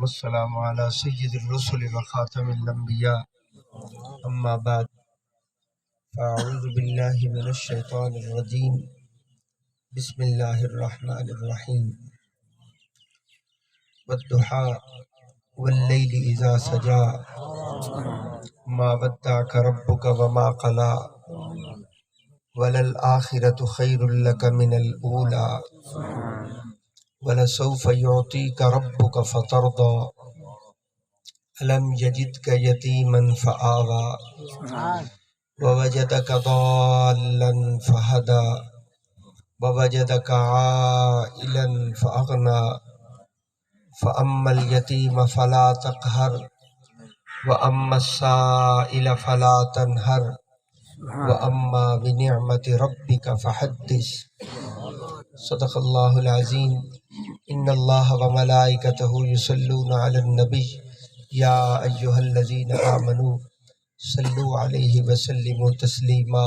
والسلام على سيد الرسل وخاتم الأنبياء أما بعد فأعوذ بالله من الشيطان الرجيم بسم الله الرحمن الرحيم والضحى والليل إذا سجى ما ودعك ربك وما قلى وللآخرة خير لك من الأولى ولسوف يعطيك ربك فترضى ألم يجدك يتيما فآوى ووجدك ضالا فهدى ووجدك عائلا فأغنى فأما اليتيم فلا تقهر وأما السائل فلا تنهر وأما بنعمة ربك فحدث صدق الله العظيم إن الله وملائكته يصلون على النبي يا أيها الذين آمنوا صلوا عليه وسلموا تسليما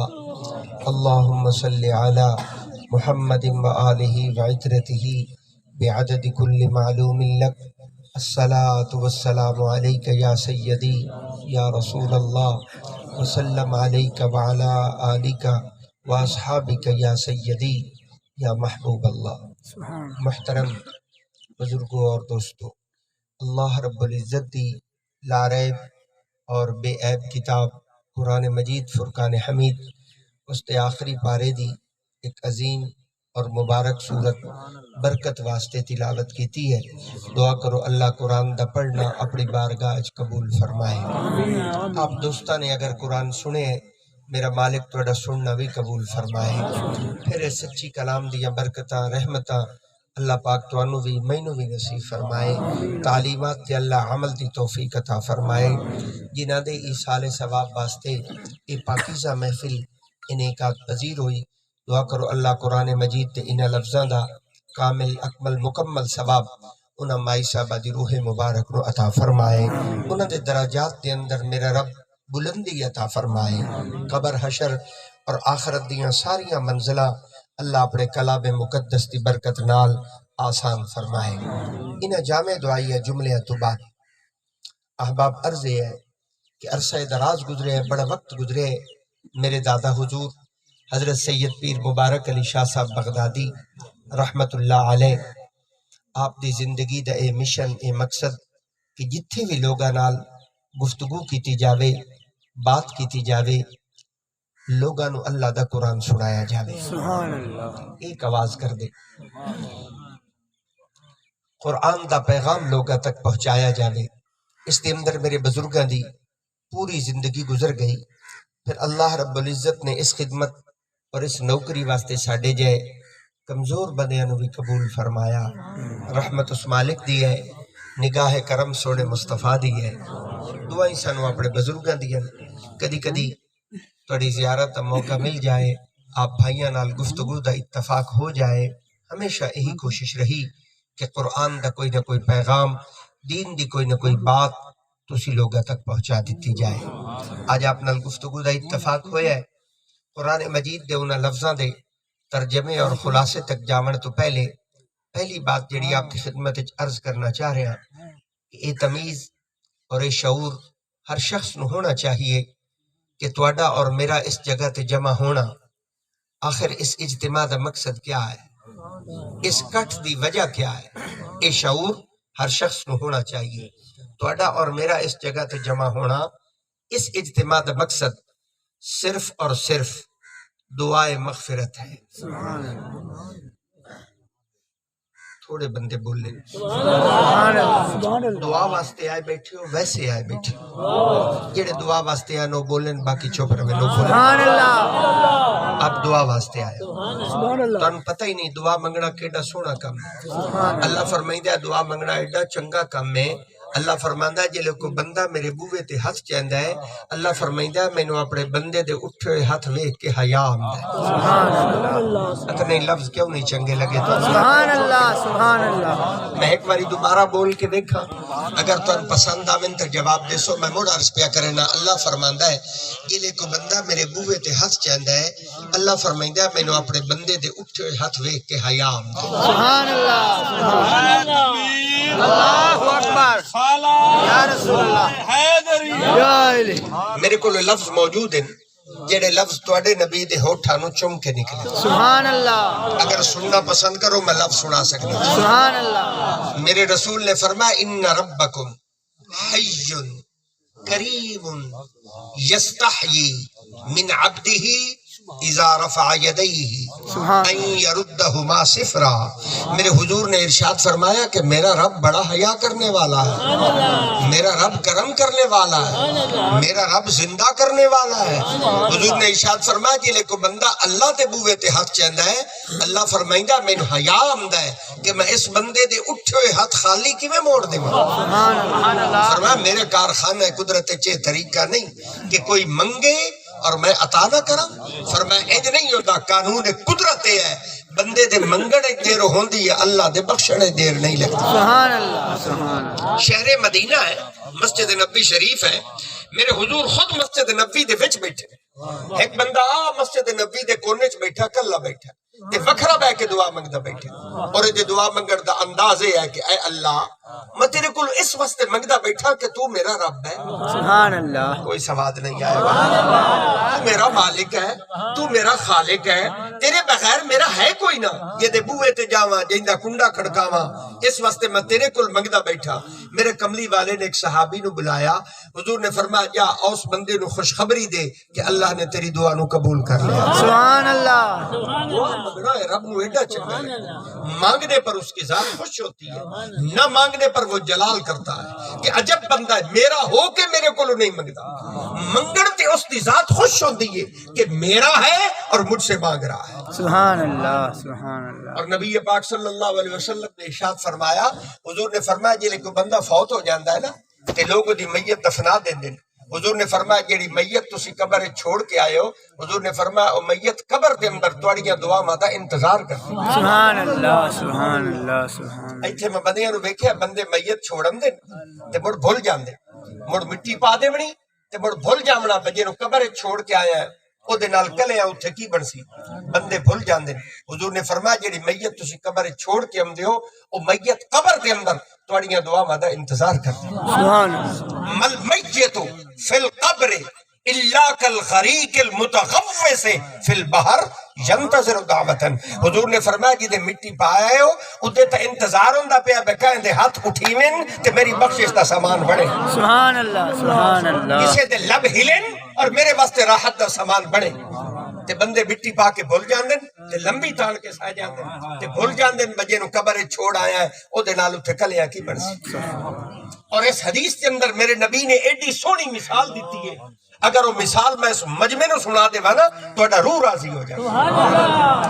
اللهم صل على محمد وآله وعترته بعدد كل معلوم لك الصلاة والسلام عليك يا سيدي يا رسول الله وسلم عليك وعلى آلك وأصحابك يا سيدي یا محبوب اللہ۔ محترم بزرگوں اور دوستوں، اللہ رب العزت دی لا ریب اور بے عیب کتاب قرآن مجید فرقان حمید اس تے آخری پارے دی ایک عظیم اور مبارک صورت برکت واسطے تلاوت کیتی ہے۔ دعا کرو اللہ قرآن دا پڑھنا اپنی بارگاہ اچ قبول فرمائے۔ آپ دوستاں نے اگر قرآن سنے میرا مالک توڑا سننا بھی قبول فرمائے۔ پھر سچی کلام دیا برکتاں رحمتاں اللہ پاک توانو بھی مینو بھی نصیب فرمائے۔ تعلیمات تے اللہ عمل دی توفیق عطا فرمائے۔ جنہ دے ایصال ثواب واسطے اے پاکیزہ محفل انعقاد پذیر ہوئی، دعا کرو اللہ قرآن مجید تے انہاں لفظاں دا کامل اکمل مکمل ثواب انہاں مائی صاحبہ دی روح مبارک نو عطا فرمائے۔ انہاں دے درجات دے اندر میرا رب بلندی عطا فرمائے۔ قبر حشر اور آخرت دیاں ساریاں منزلہ اللہ اپنے کلام مقدس دی برکت نال آسان فرمائے۔ انہاں جامع دعائیہ جملے تو بعد احباب عرض ہے کہ عرصہ دراز گزرے ہے، بڑا وقت گزرے ہے۔ میرے دادا حضور حضرت سید پیر مبارک علی شاہ صاحب بغدادی رحمت اللہ علیہ آپ دی زندگی دا اے مشن اے مقصد کہ جتھے بھی لوگاں نال گفتگو کیتی جاوے، بات کیتی جاوے، لوگاں نو اللہ دا قرآن سنایا جاوے۔ سبحان اللہ۔ ایک آواز کر دے، قرآن دا پیغام لوگاں تک پہنچایا جاوے۔ اس دے اندر میرے بزرگاں دی پوری زندگی گزر گئی، پھر اللہ رب العزت نے اس خدمت اور اس نوکری واسطے ساڈے جائے کمزور بندیاں نو بھی قبول فرمایا۔ رحمت اس مالک دی ہے، نگاہ کرم سونے مصطفیٰ دی ہے۔ دعائیں سانو اپنے بزرگاں دیاں، کدی کدی تھوڑی زیارت کا موقع مل جائے، آپ بھائیاں نال گفتگو دا اتفاق ہو جائے۔ ہمیشہ یہی کوشش رہی کہ قرآن دا کوئی نہ کوئی پیغام، دین دی کوئی نہ کوئی بات تسی لوگاں تک پہنچا دیتی جائے۔ آج آپ نال گفتگو دا اتفاق ہویا ہے۔ قرآن مجید دے انہاں لفظاں دے ترجمے اور خلاصے تک جاون تو پہلی بات جڑی آپ کی خدمت عرض کرنا چاہ رہے ہیں کہ یہ تمیز اور یہ شعور ہر شخص نو ہونا چاہیے کہ تواڈا اور میرا اس جگہ تے جمع ہونا، آخر اس اجتماع دا مقصد کیا ہے، اس کٹ دی وجہ کیا ہے۔ یہ شعور ہر شخص نو ہونا چاہیے۔ تواڈا اور میرا اس جگہ تے جمع ہونا، اس اجتماع دا مقصد صرف اور صرف دعائے مغفرت ہے۔ تھوڑے بندے بولے دعا واسطے آئے بیٹھے ہو، ویسے آئے بیٹھے ہو، جڑے دعا واسطے آئے نو بولن، باقی چپ رہے نو بولن۔ اب دعا واسطے آئے تو پتہ ہی نہیں دعا منگنا کیڑا سونا کم ہے۔ اللہ فرمائندہ دعا منگنا ایڈا چنگا کم ہے۔ اللہ فرماندہ جلے کو بندہ میرے بوے تے ہاتھ چاہندہ ہے، اللہ فرماندہ میں نو اپنے بندے دے اٹھے ہاتھ ویکھ کے حیا آمدہ ہے۔ اتنے لفظ کیوں نہیں چنگے لگے تو سبحان اللہ سبحان اللہ۔ میں ایک باری دوبارہ بول کے دیکھا، اگر تو پسند آمن تو جواب دے سو۔ میں موڑ عرض پیا کرنا، اللہ فرماندہ ہے جلے کو بندہ میرے بوے تے ہاتھ چاہندہ ہے، اللہ فرماندہ میں نو اپنے بندے دے اٹھے ہاتھ ویکھ کے حیا آمدہ ہے۔ سبحان اللہ سبحان اللہ۔ اللہ اکبر یا رسول اللہ حیدری میرے کو لفظ موجود ہیں جڑے لفظ تواڈے نبی دے ہوٹھاں نوں چم کے نکلے. سبحان اللہ. اگر سننا پسند کرو میں لفظ سنا سکتا ہوں. سبحان اللہ. میرے رسول نے فرمایا ان ربکم حی کریم یستحیی من عبدہ اذا رفع یدیہ ان یردہما صفرا. میرے حضور نے ارشاد فرمایا کہ میرا رب بڑا حیا کرنے والا ہے, میرا رب کرم کرنے والا ہے, میرا رب زندہ کرنے والا ہے. حضور نے ارشاد فرمایا کہ کو بندہ اللہ دے بوئے تے ہاتھ چاہندا ہے, اللہ فرمائندا مینوں حیا آندا ہے کہ میں اس بندے دے اٹھے ہوئے ہاتھ خالی کیویں موڑ دیواں. فرمایا میرے کارخانہ قدرت چے طریقہ نہیں کہ کوئی منگے اور میں عطا نہ کراں. فرمایا اج نہیں ہوتا, قانون قدرت ہے بندے دے منگنے دیر ہوندی ہے, اللہ دے بخشنے دیر نہیں لگتی. سبحان اللہ. سبحان اللہ. شہر مدینہ ہے, مسجد نبی شریف ہے, میرے حضور خود مسجد نبی دے وچ بیٹھے. ایک بندہ مسجد نبی دے کونے چ بیٹھا, کلا بیٹھا تے وکھرا بہ کے دعا منگدا بیٹھا, اور یہ دعا منگن دا انداز یہ ہے کہ اے اللہ میں تیرے کول اس واسطے منگدا بیٹھا کہ تو میرا رب ہے. سبحان اللہ. کوئی سواد نہیں آئے گا. تو میرا مالک ہے, تو میرا خالق ہے, تیرے بغیر میرا ہے کوئی نہ. یہ دے بوئے تے جاواں جیندا کنڈا کھڑکاواں, اس واسطے میں تیرے کول منگدا بیٹھا. میرے کملی والے نے ایک صحابی نو بلایا, حضور نے فرمایا جا اس بندے نو خوشخبری دے کہ اللہ نے تیری دعا نو قبول کر لیا. سبحان اللہ. دعا منگنا ہے رب نو ایڈا چنگا ہے, مانگنے پر اس کی ذات خوش ہوتی ہے, نہ مانگنے پر وہ جلال کرتا ہے کہ عجب بندہ ہے میرا ہو کے میرے کو نہیں منگتا. منگن تے اس کی ذات خوش ہوتی ہے کہ میرا ہے اور مجھ سے مانگ رہا ہے. سبحان اللہ. سبحان اللہ. اور نبی پاک صلی اللہ علیہ وسلم نے ارشاد فرمایا, حضور نے فرمایا جے کوئی بندہ فوت ہو جاندا ہے نا تے لوگ دی میت دفنا دیندے. حضور نے فرمایا جیڑی میت تسی قبر چھوڑ کے آئے ہو, حضور نے فرمایا او میت قبر دے اندر تواڈیاں دعاواں دا انتظار کرتی. سبحان اللہ. سبحان اللہ. سبحان. ایتھے میں بندیاں نو ویکھیا بندے میت چھوڑن دے تے مڑ بھول جاندے, مڑ مٹی پا دیونی تے مڑ بھول جاونا بجے نو قبر چھوڑ کے آیا ہے او دے نال کلیاں اوتھے کی بنسی, بندے بھول جاندے. حضور نے فرمایا جیڑی میت تسی قبر چھوڑ کے آمدے ہو او میت قبر دے اندر تواڈیاں دعاواں دا انتظار کرتی. سبحان اللہ. مل میت فی القبر الا کالغریق المتغوث فی البحر ینتظر دعوتن. حضور نے فرمایا جدے مٹی پایا ہو اودے تے انتظار ہوندا پیا بے کہندے ہاتھ اٹھیویں تے میری بخشش دا سامان بنے. سبحان اللہ. سبحان اللہ. کسے دے لب ہلن اور میرے واسطے راحت دا سامان بنے. تے بندے مٹی پا کے بھول جاندے تے لمبی تان کے سہ جاندے تے بھول جاندے بجے نو قبر چھوڑ آیا ہے او دے نال اوتھے کلیاں کی بنسی. اور اس حدیث کے اندر میرے نبی نے ایڈی سونی مثال دیتی ہے, اگر وہ مثال میں اس مجمع نو سنا دے نا تو روح راضی ہو جائے,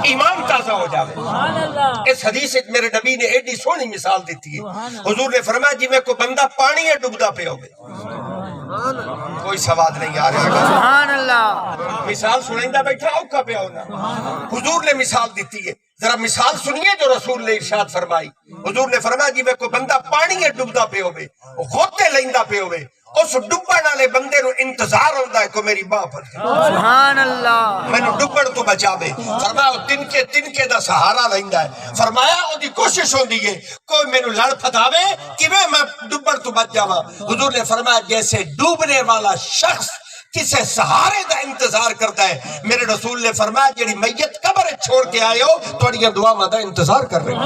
ایمان تازہ ہو جائے. اس حدیث میں میرے نبی نے ایڈی سونی مثال دیتی ہے. حضور نے فرمایا جی میں کوئی بندہ پانی ہے ڈبدا پہ ہوگے, کوئی سواد نہیں آ رہا. سبحان اللہ. مثال سنائندہ بیٹھا اوکا پہ ہونا. حضور نے مثال دیتی ہے, ذرا مثال سنیے جو رسول نے ارشاد فرمائی. حضور نے فرمایا جی میں کوئی بندہ پانی ہے ڈبدا پہ ہوگے, غوطے لیندہ پہ ہوگے, اس ڈبن والے بندے نو انتظار ہوتا ہے کہ میری ماں پر سبحان اللہ میں ڈبن تو بچاوے. فرمایا تنکے دا سہارا لیندا ہے. فرمایا او دی کوشش ہوندی ہے کوئی مینوں لڑ پھداوے کیویں میں ڈبن تو بچ جاواں. حضور نے فرمایا جیسے ڈوبنے والا شخص کسے سہارے دا انتظار کرتا ہے, میرے رسول نے فرمایا جڑی میت قبر چھوڑ کے آئے ہو تواڈیاں دعاواں دا انتظار کر رہے ہیں.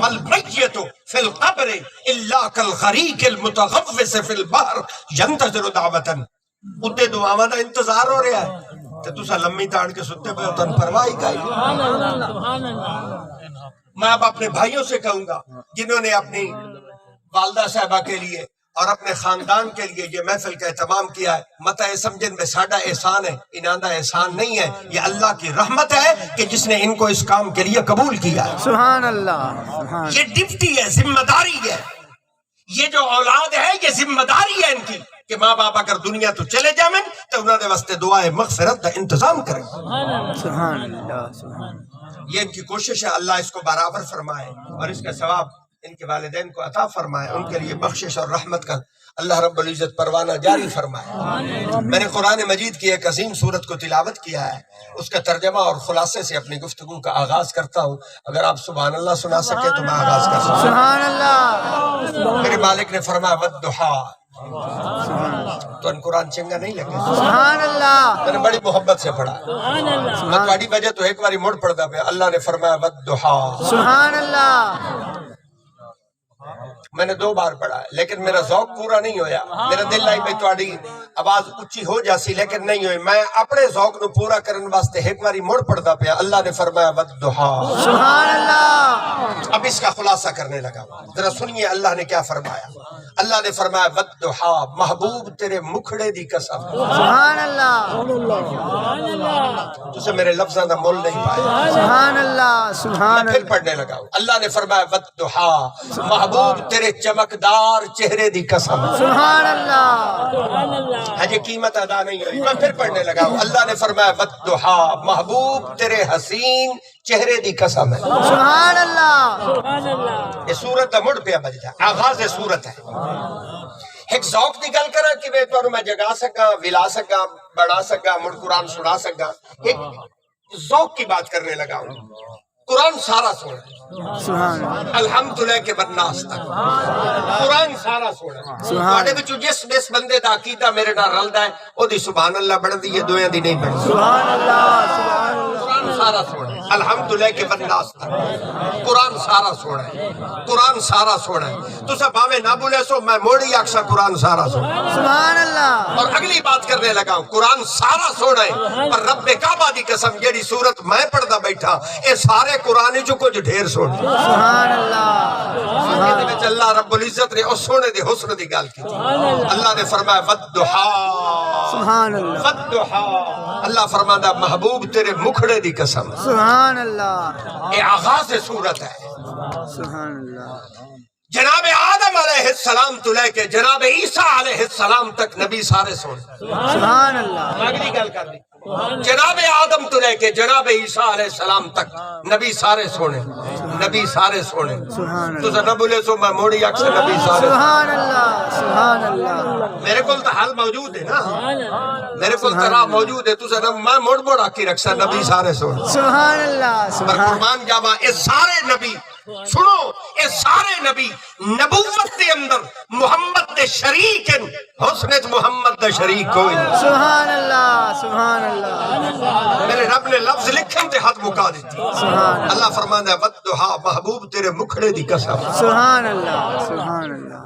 مل میت فی القبر الا کالغریق المتغوث فی البحر ینتظر دعوتن. اتے دعاواں دا انتظار ہو رہا ہے تے تساں لمبی تان کے ستے پے ہو, تن پرواہ ہی کائی. میں اب اپنے بھائیوں سے کہوں گا جنہوں نے اپنی والدہ صاحبہ کے لیے اور اپنے خاندان کے لیے یہ محفل کا اہتمام کیا ہے, مت یہ سمجھن میں ساڈا احسان ہے, انہاں دا احسان نہیں ہے, یہ اللہ کی رحمت ہے کہ جس نے ان کو اس کام کے لیے قبول کیا ہے. سبحان اللہ. یہ ڈپٹی ہے, ذمہ داری ہے. یہ جو اولاد ہے یہ ذمہ داری ہے ان کی کہ ماں باپ اگر دنیا تو چلے جائیں تو انہوں نے واسطے دعائے مغفرت کا انتظام کریں. سبحان اللہ. سبحان. یہ ان کی کوشش ہے, اللہ اس کو برابر فرمائے اور اس کا ثواب ان کے والدین کو عطا فرمائے، ان کے لیے بخشش اور رحمت کا اللہ رب العزت پروانہ جاری فرمائے۔ میں نے قرآن مجید کی ایک عظیم سورت کو تلاوت کیا ہے، اس کا ترجمہ اور خلاصے سے اپنی گفتگو کا آغاز کرتا ہوں۔ اگر آپ سبحان اللہ سنا سکے تو میں آغاز کر سکتا ہوں۔ سبحان اللہ، میرے مالک نے فرمایا والضحیٰ، تو ان قرآن چنگا نہیں لگے، سبحان اللہ، میں نے بڑی محبت سے پڑھا، میں تھوڑی وجہ تو ایک باری مڑ پڑتا پہ۔ اللہ نے فرمایا والضحیٰ، سبحان اللہ، میں نے 2 بار پڑھا ہے لیکن میرا ذوق پورا نہیں ہویا، میرا دل لائی میں تھوڑی آواز اچھی ہو جاسی لیکن نہیں ہوئی، میں اپنے ذوق نو پورا کرن واسطے ایک باری مڑ پڑتا پیا۔ اللہ نے فرمایا والضحیٰ، سبحان اللہ، اب اس کا خلاصہ کرنے لگا، ذرا سنیے اللہ نے کیا فرمایا۔ اللہ نے فرمایا والضحیٰ، محبوب تیرے مکھڑے دی قسم، سبحان اللہ، تسے میرے لفظاں دا مول نہیں پایا۔ سبحان اللہ، سبحان میں پھر پڑھنے لگا، اللہ نے فرمایا والضحیٰ، محبوب تیرے چمکدار چہرے دی قسم، سبحان اللہ، ہجے قیمت ادا نہیں ہوئی۔ میں پھر پڑھنے لگا، اللہ نے فرمایا والضحیٰ، محبوب تیرے حسین چہرے دی قسم ہے۔ سبحان اللہ، یہ سورت دا مڑ پہ بجتا ہے، آغاز سورت ہے۔ ایک ذوق دی گل کرا کہ میں تو میں جگا سکا، ولا سکا، بڑھا سکا، مڑ قرآن سنا سکا، ایک ذوق کی بات کرنے لگا ہوں۔ قرآن سارا سونا ہے، سبحان اللہ، الحمدللہ کے بدناس تک قرآن سارا سونا ہے۔ تواڈے وچوں جس بندے دا عقیدہ میرے نال رلدا ہے او دی سبحان اللہ بڑھدی ہے، دویاں دی نہیں بڑھدی۔ سبحان اللہ، سبحان اللہ، قرآن سارا سونا ہے، الحمدللہ کے بدناس تک قرآن سارا سونا ہے، قرآن سارا سونا ہے۔ تسا بھاوے نہ بولے سو میں موڑی آکھسا قرآن سارا سونا ہے۔ سبحان اللہ، اور اگلی بات کرنے لگا ہوں، قرآن سارا سونا ہے، پر رب کعبہ دی قسم جیڑی سورت میں پڑھدا بیٹھا اے سارے قرآن جو کچھ ڈھیر سونے، سبحان اللہ، دے وچ اللہ رب العزت نے اس سونے دے حسن دی گل کی۔ اللہ نے فرمایا والضحیٰ، سبحان اللہ، والضحیٰ، اللہ فرماندا محبوب تیرے مکھڑے دی قسم، سبحان اللہ، اے آغاز سورت ہے۔ سبحان اللہ، جناب آدم علیہ السلام تو لے کے جناب عیسیٰ علیہ السلام تک نبی سارے سونے۔ سبحان اللہ، اگلی گل کر دی، جناب آدم تو لے کے جناب عیسیٰ علیہ السلام تک نبی سارے سونے، نبی سارے سونے۔ سبحان تو نہ بولے سو میں موڑی اکثر نبی سارے۔ سبحان اللہ، سبحان اللہ، میرے کول تو حال موجود ہے نا، میرے کول تو راہ موجود ہے، تو میں موڑ آکی رکھسا نبی سارے سونے۔ سبحان اللہ، پر سبحان قربان جاوا اے سارے نبی سنو، اے سارے نبی نبوت دے اندر محمد دے شریک ہیں، حسنت محمد دے شریک کوئی نہیں۔ سبحان اللہ، سبحان اللہ، میرے رب نے لفظ لکھن تے حد مکا دیتی۔ سبحان اللہ فرماندا ہے والضحیٰ، محبوب تیرے مکھڑے دی قسم۔ سبحان اللہ، سبحان اللہ،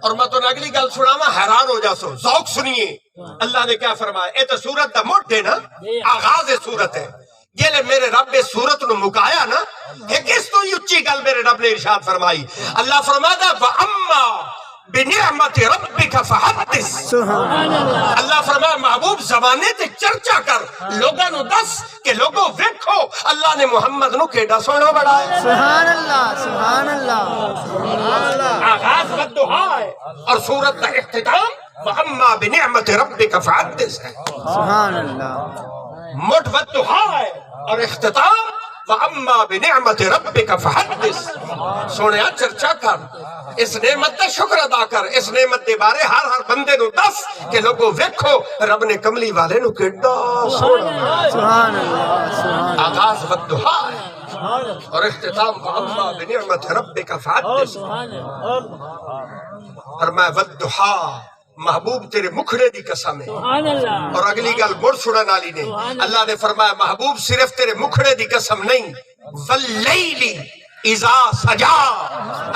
اور میں تو اگلی گل سناواں حیران ہو جاسو، ذوق سنیے اللہ نے کیا فرمایا۔ اے تو سورت دا مٹ ہے نا، آغاز سورت ہے، یہ میرے رب نے سورت نو مکایا نا، ایک اس تو اچھی گل میرے رب نے ارشاد فرمائی۔ اللہ فرماتا وَأَمَّا بِنِعْمَتِ رَبِّكَ فَحَدِّثْ، سبحان اللہ، اللہ فرمایا محبوب زبانے تے چرچا کر، لوگاں نو دس کہ لوگو ویکھو اللہ نے محمد نو کیڑا سونا بڑھایا۔ سبحان اللہ، سبحان اللہ، آغاز والضحیٰ ہے اور سورت کا اختتام وَأَمَّا بِنِعْمَتِ رَبِّكَ فَحَدِّثْ ہے۔ سبحان اللہ، مٹ والضحیٰ ہے اور اختتام وَأَمَّا بِنِعْمَتِ رَبِّكَ فَحَدِّثْ، سونے چرچا کر، اس نعمت دا شکر ادا کر، اس نعمت دے بارے ہر بندے نو دس کہ لوگو ویکھو رب نے کملی والے نو کیڑا سونا۔ سبحان اللہ، سبحان آغاز والضحیٰ ہے اور اختتام وَأَمَّا بِنِعْمَتِ رَبِّكَ فَحَدِّثْ۔ فرمایا والضحیٰ، محبوب تیرے مکھڑے دی قسم ہے۔ اور اگلی گل مڑ سنن والی نے، اللہ نے فرمایا محبوب صرف تیرے مکھڑے دی قسم نہیں، واللیل اذا سجا،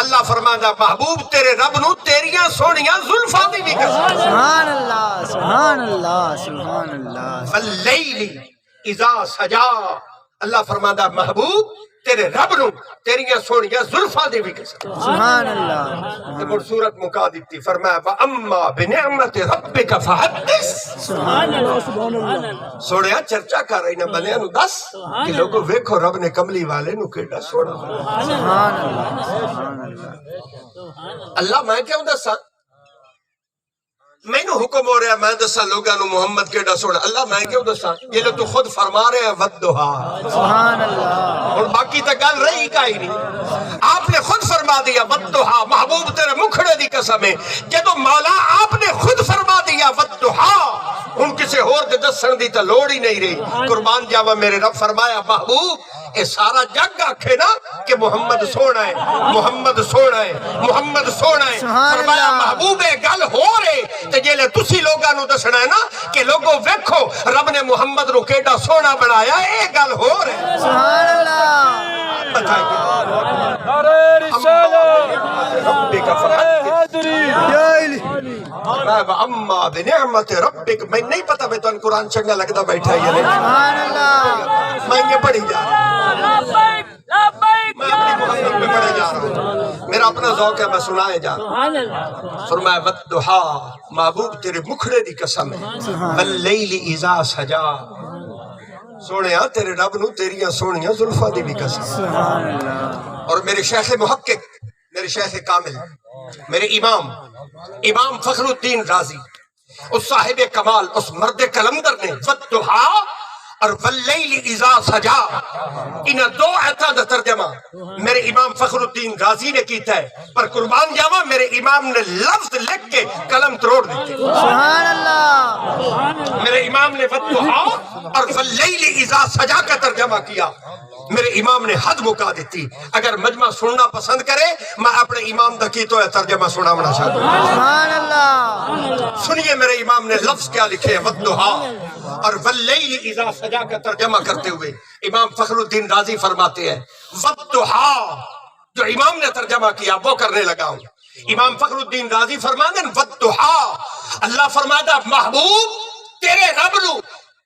اللہ فرماندا محبوب تیرے رب نو تیریاں سونیاں زلفاں دی بھی قسم، سبحان اللہ، سبحان اللہ، سبحان اللہ، واللیل اذا سجا، اللہ فرماندا محبوب تیرے رب نو تیریاں سونیاں زلفاں دی بھی قسم۔ سبحان اللہ، تے مڑ سورت مکا دیتی، فرمایا وَأَمَّا بِنِعْمَتِ رَبِّكَ فَحَدِّثْ، سبحان اللہ، سبحان اللہ، سوڑیا چرچا کر رہی نا بندیاں نو دس کہ لوگو ویکھو رب نے کملی والے نو کیڑا سونا بنایا۔ سبحان اللہ، سبحان اللہ، اللہ میں کیوں دسا، مینو حکم ہو رہا ہے میں دسا لوگاں نو محمد کیڑا سونا اللہ میں کیوں دسا یہ لوگ تو خود فرما رہے ہیں ودھا سبحان اللہ اور باقی تو گل رہی کا ہی نہیں آپ نے خود فرما دیا ودھا محبوب تیرے مکھڑے دی قسم ہے جدو مولا آپ نے خود فرما دیا ودھا ہن کسے ہور دے دسن دی تے لوڑ ہی نہیں رہی قربان جاوا میرے رب فرمایا محبوب اے سارا جگ آکھے نا کہ محمد سونا ہے محمد سونا ہے محمد سونا ہے فرمایا محبوب اے گل ہو رہے تے جیلے تسی لوگاں نو دسنا ہے نا کہ لوگوں ویکھو رب نے محمد نو کیڑا سونا بنایا اے گل ہو رہے سبحان اللہ ربک فحدث یا الہی اما بنعمت ربک میں نہیں پتا میں تن قرآن چنگا لگتا بیٹھا یا نہیں سبحان اللہ میں یہ پڑھی جا رہا ہوں میں اپنی محمد میں پڑھے جا رہا ہوں میرا اپنا ذوق ہے میں سنائے جا رہا ہوں فرمایا ودھا محبوب تیرے مکھڑے دی قسم ہے واللیل اذا سجا سونے تیرے رب نو تیریاں سونیاں زلفاں دی بھی قسم سبحان اللہ اور میرے شیخ محقق میرے شیخ کامل میرے امام فخر الدین رازی اس صاحب کمال اس مرد کلندر نے ودھا اور واللیل اذا سجا انہاں دو آیتاں دا ترجمہ میرے امام فخر الدین رازی نے کیتا ہے پر قربان جاوا میرے امام نے لفظ لکھ کے قلم تروڑ دیتے سبحان اللہ میرے امام نے ودھا اور واللیل اذا سجا کا ترجمہ کیا میرے امام نے حد مکا دیتی اگر مجمع سننا پسند کرے میں اپنے امام دا کی تو ہے ترجمہ سناونا چاہتا ہوں سبحان اللہ سنیے میرے امام نے لفظ کیا لکھے ودھا اور واللیل اذا سجا کا ترجمہ کرتے ہوئے امام فخر الدین رازی فرماتے ہیں ودھا جو امام نے ترجمہ کیا وہ کرنے لگا ہوں امام فخر الدین رازی فرماتے ہیں ودھا اللہ فرماتا محبوب تیرے رب نو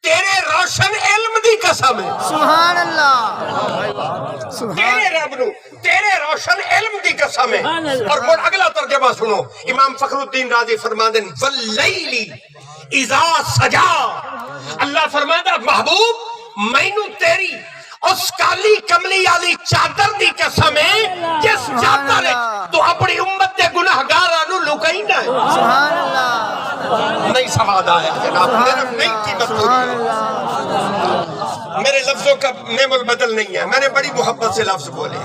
تیرے روشن علم دی قسم ہے سبحان اللہ تیرے رب نو تیرے روشن علم دی قسم ہے اور پھر اگلا ترجمہ سنو امام فخر الدین رازی فرماتے ہیں واللیل اذا سجا اللہ فرماتا محبوب مینو تیری اس کالی کملی والی چادر دی قسم ہے جس چادر تو اپنی امت دے گناہگاراں نو لکائینا ہے سبحان اللہ نہیں سواد آیا جناب میرا نہیں قیمت میرے لفظوں کا نیم البدل نہیں ہے میں نے بڑی محبت سے لفظ بولے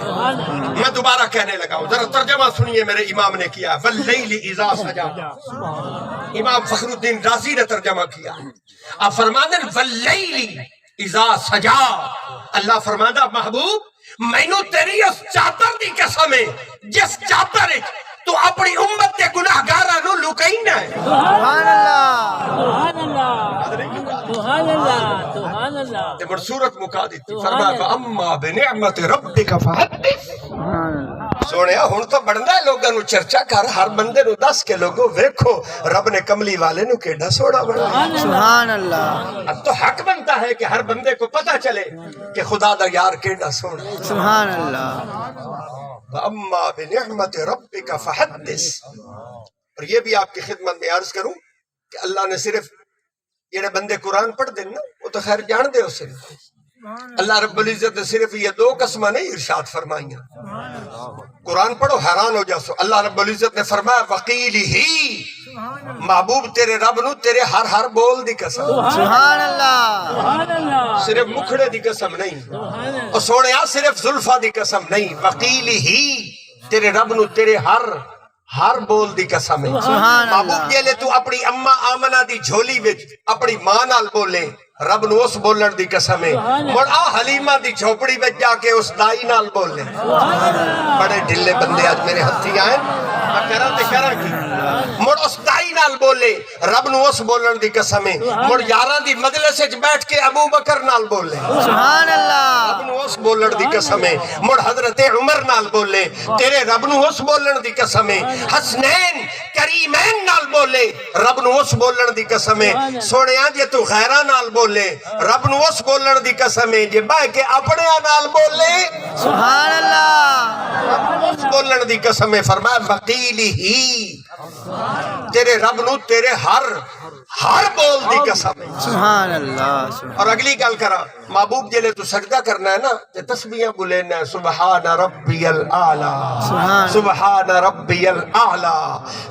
میں دوبارہ کہنے لگا ہوں ذرا ترجمہ سنیے میرے امام نے کیا واللیل اذا سجا امام فخر الدین رازی نے ترجمہ کیا آپ فرماتے ہیں واللیل اذا سجا اللہ فرماتا محبوب مینو تیری اس چادر دی قسم ہے جس چادر تو اپنی امت کے گناہگاراں نو لکائینا ہے سبحان اللہ سبحان اللہ سبحان اللہ سبحان اللہ تے بڑی صورت مکا دیتی فرمایا اما بنعمت ربک فحدث سبحان اللہ سونیا ہن تو بڑھدا ہے لوگاں نو چرچا کر ہر بندے نو دس کے لوگو ویکھو رب نے کملی والے نو کیڑا سوڑا بنایا سبحان اللہ اب تو حق بنتا ہے کہ ہر بندے کو پتہ چلے کہ خدا دا یار کیڑا سونا ہے سبحان اللہ اما بنعمت ربک فحدث اور یہ بھی آپ کی خدمت میں عرض کروں کہ اللہ نے صرف یہ بندے قرآن پڑھ دیں نا وہ تو خیر جان دے اسے اللہ رب العزت نے صرف یہ دو قسمہ نہیں ارشاد فرمائیاں قرآن پڑھو حیران ہو جاسو اللہ رب العزت نے فرمایا وقیل ہی محبوب تیرے رب نو تیرے ہر بول دی قسم سبحان اللہ سبحان اللہ صرف مکھڑے دی قسم نہیں اور سوڑیا صرف زلفہ دی قسم نہیں وقیل ہی تیرے رب نو تیرے ہر بول دی قسم ہے سبحان محبوب اللہ جیلے تو اپنی اما آمنہ دی جھولی وچ اپنی ماں نال بولے رب نو اس بولن دی قسم ہے مڑ آ حلیمہ دی جھوپڑی وچ جا کے اس دائی نال بولے بڑے ڈھلے بندے آج میرے ہتھی آئے میں کرا کی مڑ اس دائی نال بولے رب نو اس بولن دی قسم ہے مڑ یاراں دی مجلس وچ بیٹھ کے ابو بکر نال بولے سبحان اللہ رب نو اس بولن دی قسم ہے مڑ حضرت عمر نال بولے تیرے رب نو اس بولن دی قسم ہے حسنین کریمین نال بولے رب نو اس بولن دی قسم ہے سونیاں جے تو غیراں نال بولے رب نو اس بولن دی قسم ہے جے بہ کے اپنے نال بولے سبحان اللہ اس بولن دی قسم ہے فرمایا وقیل ہی تیرے رب رب نو تیرے ہر بول دی قسم ہے۔ سبحان اللہ اور اگلی گل کرا، محبوب جلے تو سجدہ کرنا ہے نا تے تسبیحاں بولینا ہے، سبحان ربی الاعلی، سبحان ربی الاعلی،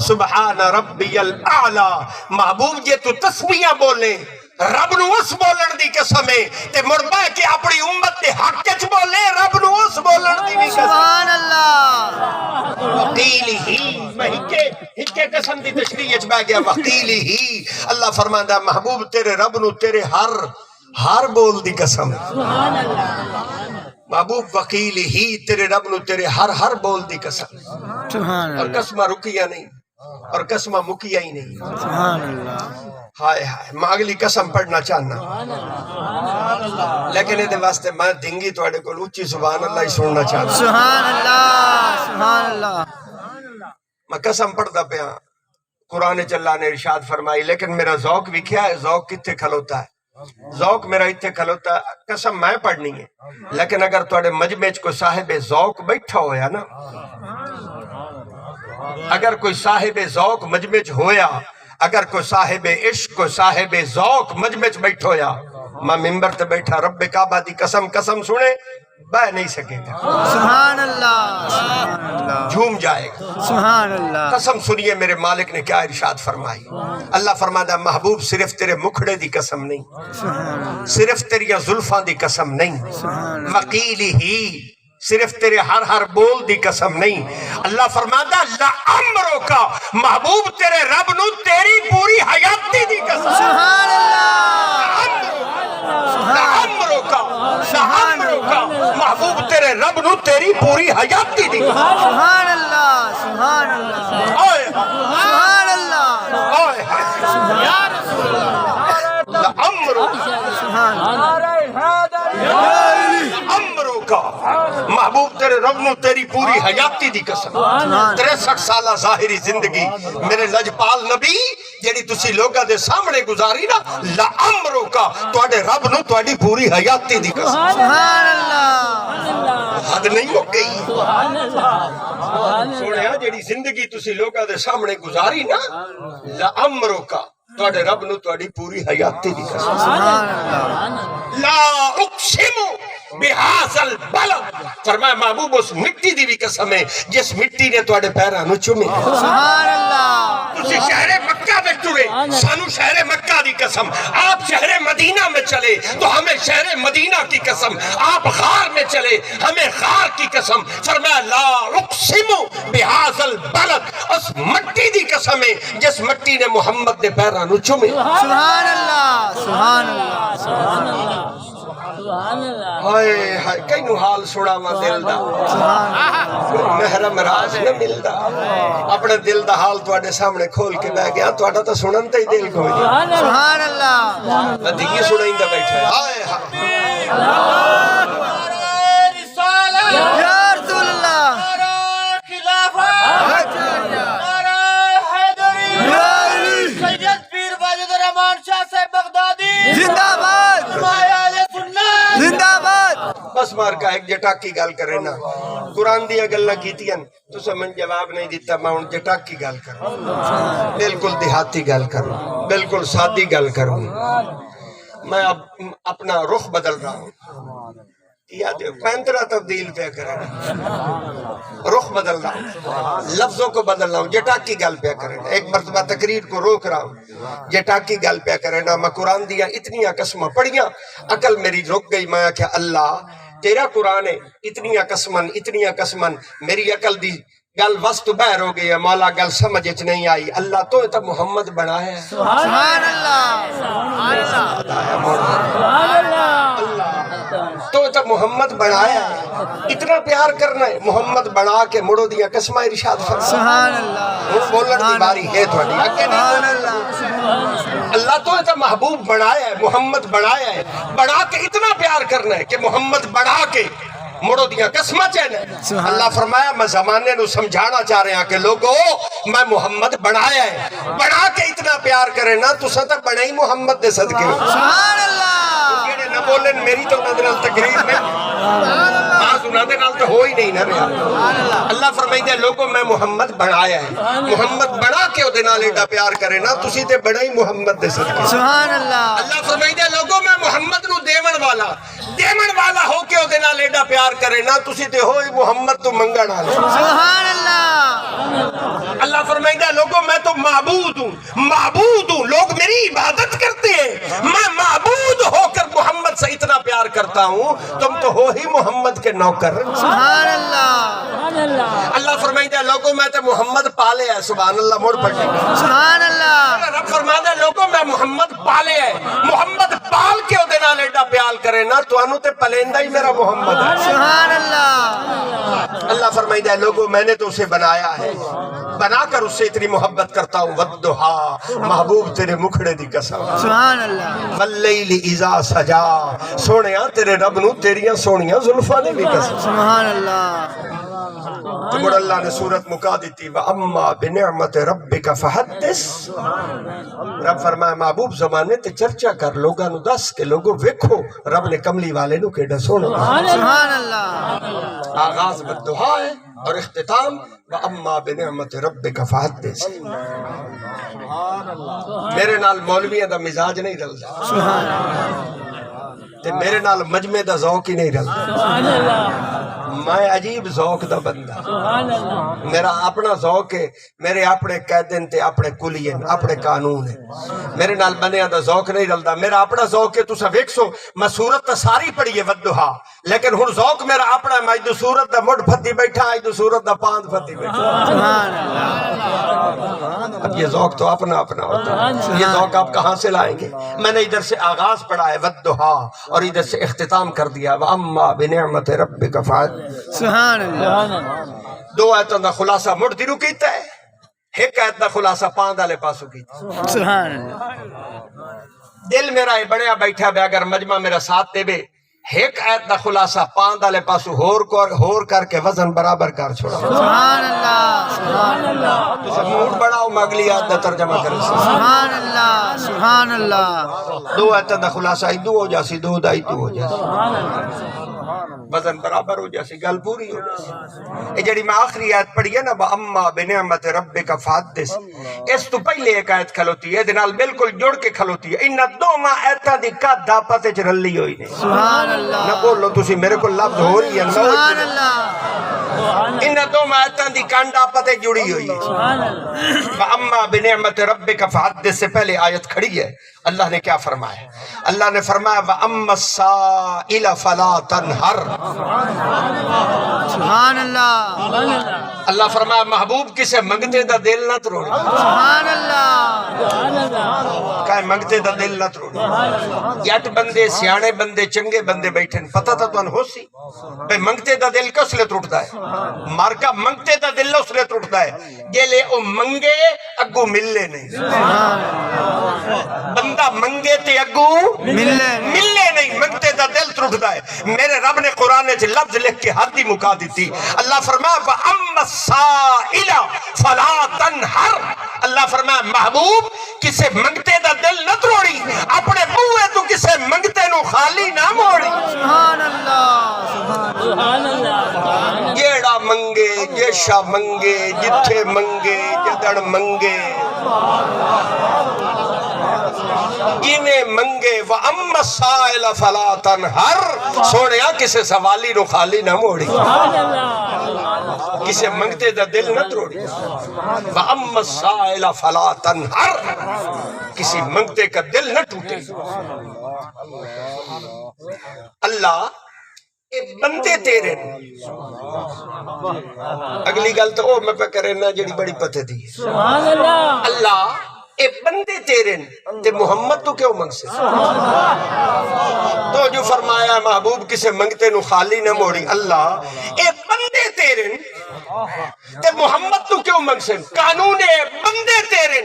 سبحان ربی الاعلی۔ محبوب جے تو تسبیحاں بولے رب نو اس بولن دی قسم ہے تے مربع کہ اپنی امت دے حق وچ بولے رب نو اس بولن دی بھی قسم۔ سبحان اللہ وقیلی ہی، میں ہکے قسم دی تشریح وچ بیٹھ گیا، وقیلی ہی۔ اللہ فرماندا محبوب تیرے رب نو تیرے ہر بول دی قسم، محبوب وقیلی ہی تیرے رب نو تیرے ہر بول دی قسم۔ سبحان اور اللہ قسمہ رکیا نہیں اور قسمہ مکیا ہی نہیں۔ سبحان اللہ ہائے ہائے، میں اگلی قسم پڑھنا چاہنا لیکن یہ واسطے میں دنگی تواڈے کول اونچی سبحان اللہ ہی سننا چاہنا۔ سبحان اللہ سبحان اللہ میں قسم پڑھدا پیا، قرآن چ اللہ نے ارشاد فرمائی، لیکن میرا ذوق وکھیا ہے، ذوق کتھے کھلوتا ہے؟ ذوق میرا اتھے کھلوتا ہے، قسم میں پڑھنی ہے، لیکن اگر تواڈے مجمع وچ کوئی صاحب ذوق بیٹھا ہویا نا، اگر کوئی صاحب ذوق مجمع وچ ہویا، اگر کوئی صاحب عشق کوئی صاحب ذوق مجمع وچ بیٹھا ہویا، میں ممبر تے بیٹھا رب کعبہ دی قسم سنے بہ نہیں سکے گا، سبحان اللہ سبحان اللہ جھوم جائے گا۔ سبحان اللہ قسم سنیے میرے مالک نے کیا ارشاد فرمائی۔ اللہ فرماتا محبوب صرف تیرے مکھڑے دی قسم نہیں، صرف تیری زلفاں دی قسم نہیں، وقیلی ہی صرف تیرے ہر بول دی قسم نہیں۔ اللہ فرماتا لعمرو کا، محبوب تیرے رب نو تیری پوری حیاتی دی قسم، سبحان اللہ لعمرو کا محبوب تیرے رب نو تیری پوری حیاتی دی قسم۔ سبحان اللہ سبحان اللہ آئے سبحان اللہ آئے یا رسول اللہ لعمرو کا، محبوب تیرے رب نو تیری پوری حیاتی دی قسم۔ 63 سالہ ظاہری زندگی میرے لجپال نبی جیڑی تسی لوگاں دے سامنے گزاری نا، لعمرو کا تواڈے رب نو تواڈی پوری حیاتی دی قسم۔ سبحان اللہ حد نہیں ہو گئی سونیا، جیڑی زندگی تسی لوگاں دے سامنے گزاری نا، لعمرو کا تواڈے رب نو تواڈی پوری حیاتی دی قسم۔ سبحان اللہ لا اقسم بہذا البلد، فرمایا محبوب اس مٹی دی بھی قسم ہے جس مٹی نے تواڈے پیراں نو چومے۔ سبحان اللہ تسی شہر مکہ میں ٹرے، سانو شہر مکہ دی قسم۔ آپ شہر مدینہ میں چلے تو ہمیں شہر مدینہ کی قسم، آپ غار میں چلے ہمیں غار کی قسم۔ فرمایا لا اقسم بہذا البلد، اس مٹی دی قسم ہے جس مٹی نے محمد دے پیراں نو چومے۔ سبحان اللہ سبحان اللہ سبحان اللہ ہائے ہائے، کئی نو حال سنا وا دل دا، کوئی محرم راز نہ ملدا، اپنے دل دا حال تواڈے سامنے کھول کے بیٹھ گیا، تواڈا تو سنن تے ہی دل کوئی نہیں، سبحان اللہ میں دیگی سنائیندا بیٹھا ہے۔ ہائے ہائے یا رسول اللہ زندہ باد زندہ باد۔ بس مار کا ایک جٹاک کی گل کرے نا، قرآن دیا گلہ کیتیاں تو سمجھ جواب نہیں دیتا، میں ان جٹاک کی گل کروں، بالکل دیہاتی گل کروں، بالکل سادی گل کروں۔ میں اب اپنا رخ بدل رہا ہوں، پینترا تبدیل پہ کرے رخ بدل رہا ہوں، لفظوں کو بدل رہا ہوں، جٹاک کی گل پہ کرے ایک مرتبہ تقریر کو روک رہا ہوں، جٹاک کی گل پہ کرے نا۔ میں قرآن دیا اتنیاں قسمہ پڑھیاں، عقل میری رک گئی، میں کہ اللہ تیرا قرآن ہے، اتنیاں قسمن میری عقل دی گل وسط بہر ہو گئی ہے، مولا گل سمجھ اچ نہیں آئی۔ اللہ تو تا محمد بنایا ہے، سبحان اللہ سبحان تو تا محمد بنایا ہے، اتنا پیار کرنا ہے، محمد بنا کے مڑو دیا قسمہ ارشاد فرما۔ سبحان اللہ ہوں بولن دی باری ہے تھوڑی آگے سبحان نہیں، اللہ اللہ تو تا محبوب بنایا ہے، محمد بنایا ہے، بنا کے اتنا پیار کرنا ہے کہ محمد بنا کے مڑو دیا قسمہ چاہنا ہے۔ اللہ فرمایا میں زمانے نو سمجھانا چاہ رہے ہیں کہ لوگو میں محمد بنایا ہے، بنا کے اتنا پیار کرے نا، تو ستا بنا ہی محمد دے صدقے۔ سبحان اللہ نہ بولن میری تو نظر تقریر میں انہاں دے نال تے ہو ہی نہیں نہ رہا اللہ فرمائیندے لوگوں میں محمد بنایا ہے محمد بنا کے او دے نال ایڈا پیار کرے نا تسی تے بڑا ہی محمد دے صدقے سبحان اللہ اللہ فرمائیندے لوگوں میں محمد نو دیون والا ہو کے او دے نال ایڈا پیار کرے نا تسی تے ہو ہی محمد تو منگن والے سبحان اللہ اللہ فرمائیندہ لوگوں میں تو معبود ہوں لوگ میری عبادت کرتے ہیں میں معبود ہو کر محمد سے اتنا پیار کرتا ہوں تم تو ہو ہی محمد کے نوکر سبحان اللہ اللہ فرمائیندہ لوگوں میں تو محمد پالے ہے سبحان اللہ موڑ پڑھنے کا سبحان اللہ رب فرمائیندہ لوگوں میں محمد پالے ہے محمد پال کے او دینا لیڈا پیال کرے نا تو انو تے پلیندہ ہی میرا محمد ہے سبحان اللہ اللہ فرمائیندہ لوگوں میں نے تو اسے بنایا ہے بنا کر اس سے اتنی محبت کرتا ہوں ودہا محبوب تیرے مکھڑے دی قسم سبحان اللہ واللیل اذا سجا سونیاں تیرے رب نو تیریاں سونیاں زلفاں نے بھی قسم سبحان اللہ تو بڑا اللہ نے سورت مکا دیتی وَأَمَّا بِنِعْمَةِ رَبِّكَ فَحَدِّث رب فرمایا محبوب زمانے تے چرچا کر لوگاں نو دس کے لوگوں ویکھو رب نے کملی والے نو کیڑا سونا سبحان اللہ آغاز بدہا ہے اور اختتام وَأَمَّا بِنِعْمَةِ رَبِّكَ فَحَدِّث میرے نال مولویاں دا مزاج نہیں رلدا تے میرے نال مجمع دا ذوق ہی نہیں رلدا میں عجیب ذوق دا بندہ میرا اپنا ذوق ہے میرے اپنے قیدن تے اپنے کلین اپنے قانون ہے میرے نال بندیاں دا ذوق نہیں رلدا میرا اپنا ذوق ہے تسا ویکھسو میں سورت تا ساری پڑھی ہے ودہا لیکن ہن ذوق میرا اپنا ہے میں اج سورت دا مڈ پھتی بیٹھا اج سورت دا پاند پھتی بیٹھا سبحان اللہ اب یہ ذوق تو اپنا اپنا ہوتا ہے یہ ذوق آپ کہاں سے لائیں گے میں نے ادھر سے آغاز پڑھا ہے ودہا اور ادھر سے اختتام کر دیا وَأَمَّا بِنِعْمَةِ رَبِّكَ فَحَدِّث سبحان اللہ دو آیتوں دا خلاصہ مڑ دیرو کیتا ہے ایک آیت دا خلاصہ پاند والے پاسو کیتا سبحان اللہ دل میرا ہے بڑیا بیٹھا بے اگر مجمع میرا ساتھ دے بے ایک آیت دا خلاصہ پاند والے پاسو ہور کر کے وزن برابر کر چھوڑا سبحان اللہ سبحان اللہ تو موڈ بڑھاؤ میں اگلی آیت دا ترجمہ کرے سبحان اللہ سبحان اللہ دو آیت دا خلاصہ ایدو ہو جاسی دو دا ایدو ہو جاسی وزن برابر ہو جاسی گل پوری ہو جاسی یہ جڑی میں آخری آیت پڑھی ہے نا وَأَمَّا بِنِعْمَةِ رَبِّكَ فَحَدِّث اس تو پہلے ایک آیت کھلوتی ہے دنال بالکل جوڑ کے کھلوتی ہے انہا دو ماں آیتاں دی کا داپت اچ رلی ہوئی نہیں سبحان اللہ نہ بولو تسی میرے کو لفظ ہو رہی ہے سبحان اللہ انہا دو ماں آیتاں دی کانڈا پتے جڑی ہوئی ہے وَأَمَّا بِنِعْمَةِ رَبِّكَ فَحَدِّث سے پہلے آیت کھڑی ہے اللہ نے کیا فرمایا اللہ نے فرمایا وَأَمَّا السَّائِلَ فَلَا تَنْهَرْ سبحان اللہ اللہ فرمایا محبوب کسے منگتے دا دل نہ تروڑی سبحان اللہ کہے منگتے دا دل نہ تروڑی یٹ بندے سیانے بندے چنگے بندے بیٹھن پتہ تا تو ان ہو سی بھئی منگتے دا دل کس لے تروڑتا ہے مارکا منگتے دا دل اس لے تروڑتا ہے یہ لے او منگے اگو ملے نہیں بندہ منگے تے اگو ملے نہیں منگتے دا دل تروڑتا ہے میرے رب نے قرآن نے لفظ لکھ کے حد ہی مکا دیتی اللہ فرمایا وَأَمَّا السَّائِلَ فَلَا تَنْهَرْ اللہ فرمایا محبوب کسے منگتے دا دل نہ تروڑی اپنے بوئے تو کسے منگتے نو خالی نہ موڑی سبحان اللہ سبحان اللہ جیڑا منگے جیشا منگے جتھے منگے جدڑ منگے جنہیں منگے وَأَمَّا السَّائِلَ فَلَا تَنْهَرْ سوڑیا کسے سوالی نو خالی نہ موڑی کسے منگتے دا دل نہ تروڑی وَأَمَّا السَّائِلَ فَلَا تَنْهَرْ کسی منگتے کا دل نہ ٹوٹے اللہ اے بندے تیرے اگلی گل تو او میں پہ کرے نا جڑی بڑی پتہ دی اللہ اے بندے تیرے تے محمد تو کیوں منگ سے تو جو فرمایا محبوب کسے منگتے نو خالی نہ موڑی اللہ اے بندے تیرے تے محمد تو کیوں منگ سے قانون بندے تیرے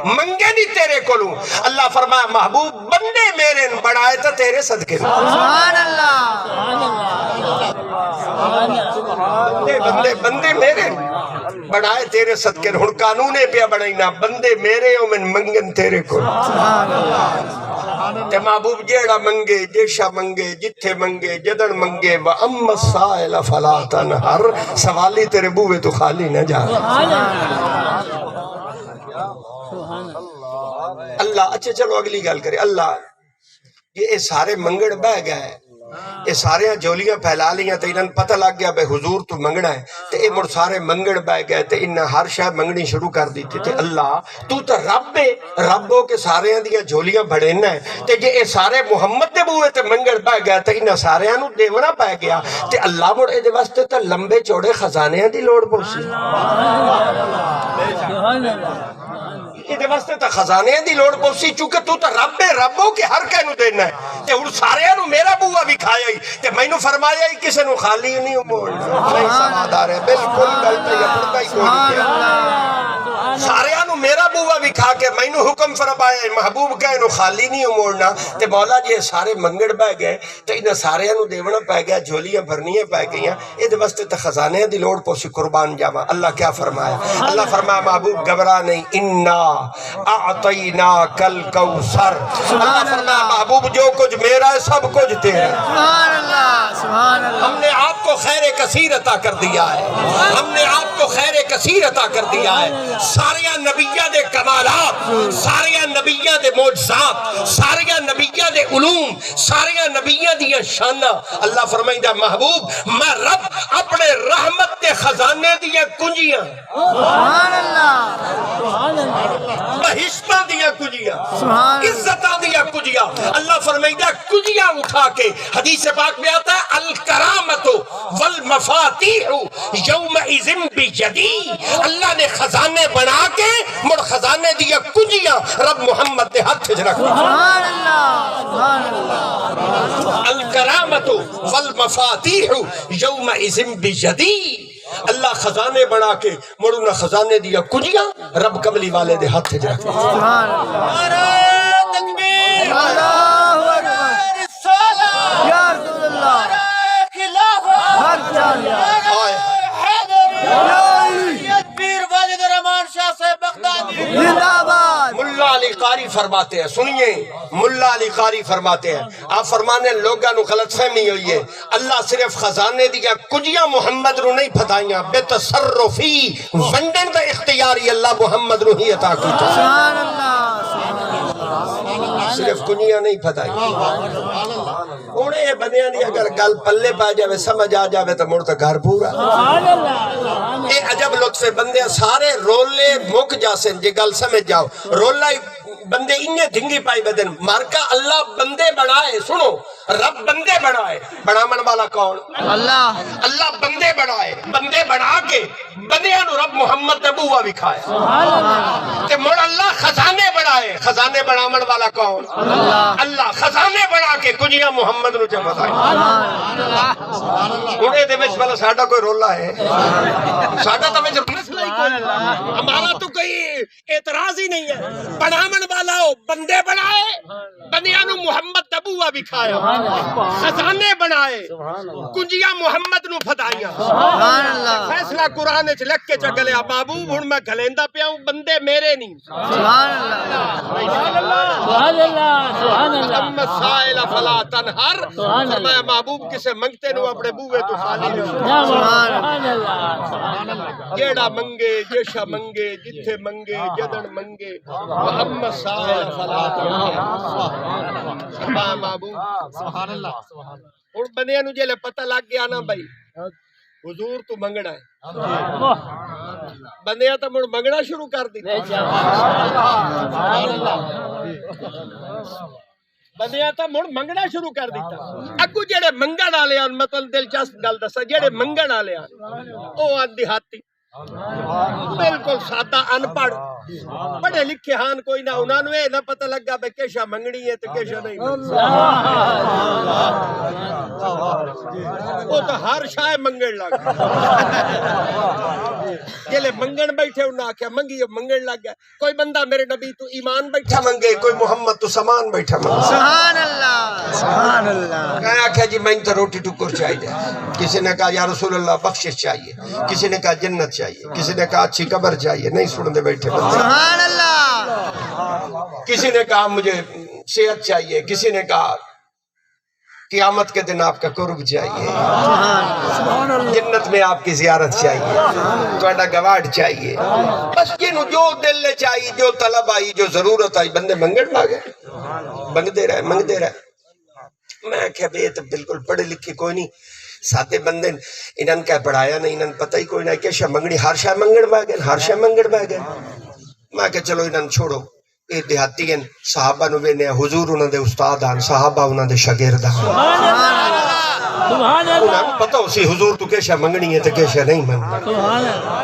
منگے نہیں تیرے کولوں اللہ فرمایا محبوب بندے میرے بڑھائے تا تیرے صدقے سبحان اللہ بندے میرے بنائے تیرے صدقے ہن قانون پیا بنائینا بندے میرے او من منگن تیرے کو تے محبوب جیڑا منگے جیشا منگے جتھے منگے جدن منگے وَأَمَّا السَّائِلَ فَلَا تَنْهَرْ سوالی تیرے بوئے تو خالی نہ جا اللہ اچھا چلو اگلی گل کرے اللہ یہ سارے منگڑ بہ گئے یہ سارے جولیاں پھیلا لیاں تے انہاں پتہ لگ گیا بے حضور تو منگنا ہے تے اے مڑ سارے منگڑ بہ گئے تے انہاں ہر شے منگنی شروع کر دیتی تے اللہ تو تے رب ہے ربوں کے سارے دیاں جولیاں بھڑینا ہے تے جے اے سارے محمد دے بوئے تے منگڑ بہ گئے تے انہاں سارے نو دیونا پہ گیا تے اللہ مڑ اے دے واسطے تے لمبے چوڑے خزانے دی لوڑ پوسی یہ واسطے تا خزانے دی لوڑ پوسی چونکہ تو تا رب ہے ربوں کے ہر کہنو دینا ہے تے ان سارے انو میرا بوہ بھی کھایا ہی تے میں نو فرمایا ہی کسے نو خالی نہیں موڑنا نہیں سمادار ہے بالکل گلتا یا پڑتا ہی کوئی نہیں سارے انو میرا بوہ بھی کھا کے میں نو حکم فرمایا ہے محبوب کہنو خالی نہیں موڑنا تے مولا جی سارے منگڑ بہ گئے تے انہ سارے انو دیونا پہ گیا جھولیاں بھرنیاں پہ گئیاں یہ واسطے تا خزانے دی لوڑ پوسی قربان جاما اللہ کیا فرمایا اللہ فرمایا محبوب گھبرا نہیں انا اعطینا کل کوثر اللہ فرمایا محبوب جو کچھ میرا ہے سب کچھ تیرا سبحان اللہ سبحان اللہ ہم نے آپ کو خیر کثیر عطا کر دیا ہے ہم نے آپ کو خیر کثیر عطا کر دیا ہے سارے نبیہ دے کمالات سارے نبیہ دے معجزات سارے نبیہ دے علوم سارے نبیہ دیا شانہ اللہ فرمائیدہ محبوب میں رب اپنے رحمت دے خزانے دیا کنجیاں سبحان اللہ سبحان اللہ بہشتہ دیا کجیا سبحان عزتہ دیا کجیا اللہ فرمائیدہ کجیا اٹھا کے حدیث پاک میں آتا ہے الکرامت والمفاتیح یومئذ بجدی اللہ نے خزانے بنا کے مڑ خزانے دیا کجیا رب محمد نے ہاتھ رکھ سبحان اللہ سبحان اللہ الکرامت والمفاتیح یومئذ بجدی اللہ خزانے بنا کے مڑونا خزانے دیا کجیا رب کملی والے دے ہاتھ جا سبحان اللہ نعرہ تکبیر اللہ اکبر رسالہ یا رسول اللہ نعرہ خلافہ حق چاہیے آئے حیدر پیر واجد رحمان شاہ صاحب بغدادی زندہ باد ملا علی قاری فرماتے ہیں سنیے ملا علی قاری فرماتے ہیں آپ فرمانے لوگاں نو غلط فہمی ہوئی ہے اللہ صرف خزانے دیا کجیاں محمد رو نہیں پھدائیاں بے تصرفی ونڈن دا اختیاری اللہ محمد رو ہی عطا کی سبحان اللہ صرف کنیاں نہیں پھدائیاں انہیں یہ بندیاں دی اگر گل پلے پا جاوے سمجھ آ جاوے تو مڑتا گھر پورا اے عجب لطف بندے سارے رولے مک جاسن جے گل سمجھ جاؤ رولا بندے انہیں دھنگی پائی بدن مارکا اللہ بندے بنائے سنو رب بندے بنائے بنامن والا کون اللہ اللہ بندے بنائے بندے بنا کے بندیاں نو رب محمد نبوہ بھی کھائے تے مڑ اللہ خزانے بنائے خزانے بنامن والا کون اللہ خزانے بنا کے کنیاں محمد نو جمع دائے انہیں دے میں بلا ساڑھا کوئی رولا ہے ساڑھا تو میں جب مسئلہ ہی کوئی ہمارا تو کوئی اعتراض ہی نہیں ہے بنامن والا ہو بندے بنائے بندیاں نو محمد نبوہ بھی کھایا خزانے بنائے کنجیاں محمد نو پھدائیاں سبحان اللہ فیصلہ قرآن اچھ لکھ کے چگلے محبوب ہن میں گھلیندہ پیا ہوں بندے میرے نہیں سبحان اللہ سبحان اللہ سبحان اللہ اما سائل فلا تنہر فرمایا محبوب کسے منگتے نو اپنے بوئے تو خالی نہیں سبحان اللہ سبحان اللہ جیڑا منگے جیشا منگے جتھے منگے جدن منگے اما سائل فلا تنہر فرمایا محبوب سبحان اللہ اور بندیاں نو جیلے پتہ لگ گیا نا بھائی حضور تو منگنا ہے بندیاں تو مڑ منگنا شروع کر دی بندیاں تو مڑ منگنا شروع کر دیتا اگو جڑے منگن والے ہیں مطلب دلچسپ گل دسا جڑے منگن والے ہیں او دیہاتی بالکل سادہ ان پڑھ پڑھے لکھے ہان کوئی نہ انہاں نوں نہ پتہ لگا بے کیشا منگنی ہے تے کیشا نہیں وہ تو ہر شے منگن لگ جلے منگن بیٹھے انہاں آکھیا منگی منگن لگ گیا کوئی بندہ میرے نبی تو ایمان بیٹھا منگے کوئی محمد تو سامان بیٹھا منگے سبحان اللہ سبحان اللہ کہا آکھیا جی میں تو روٹی ٹکر چاہیے کسی نے کہا یا رسول اللہ بخشش چاہیے کسی نے کہا جنت چاہیے کسی نے کہا اچھی قبر چاہیے نہیں سن دے بیٹھے سبحان اللہ کسی نے کہا مجھے صحت چاہیے کسی نے کہا قیامت کے دن آپ کا قرب چاہیے جنت میں آپ کی زیارت چاہیے تھوڑا گواڑ چاہیے بس جنہوں جو دل لے چاہیے جو طلب آئی جو ضرورت آئی بندے منگڑ مانگے منگتے رہے میں کہا بے تو بالکل پڑھے لکھے کوئی نہیں ساتھے بندے انہاں کہا پڑھایا نہیں انہاں پتہ ہی کوئی نہیں کہ شاہ منگڑی ہر شاہ منگڑ باگے ہر شاہ منگڑ باگے میں کہا چلو انہاں چھوڑو یہ دیہاتی ہیں صحابہ نوے نے حضور انہاں دے استاد آن صحابہ انہاں دے شاگرد آن انہاں پتہ ہو سی حضور تو کیشا منگنی ہے تو کیشا نہیں منگنی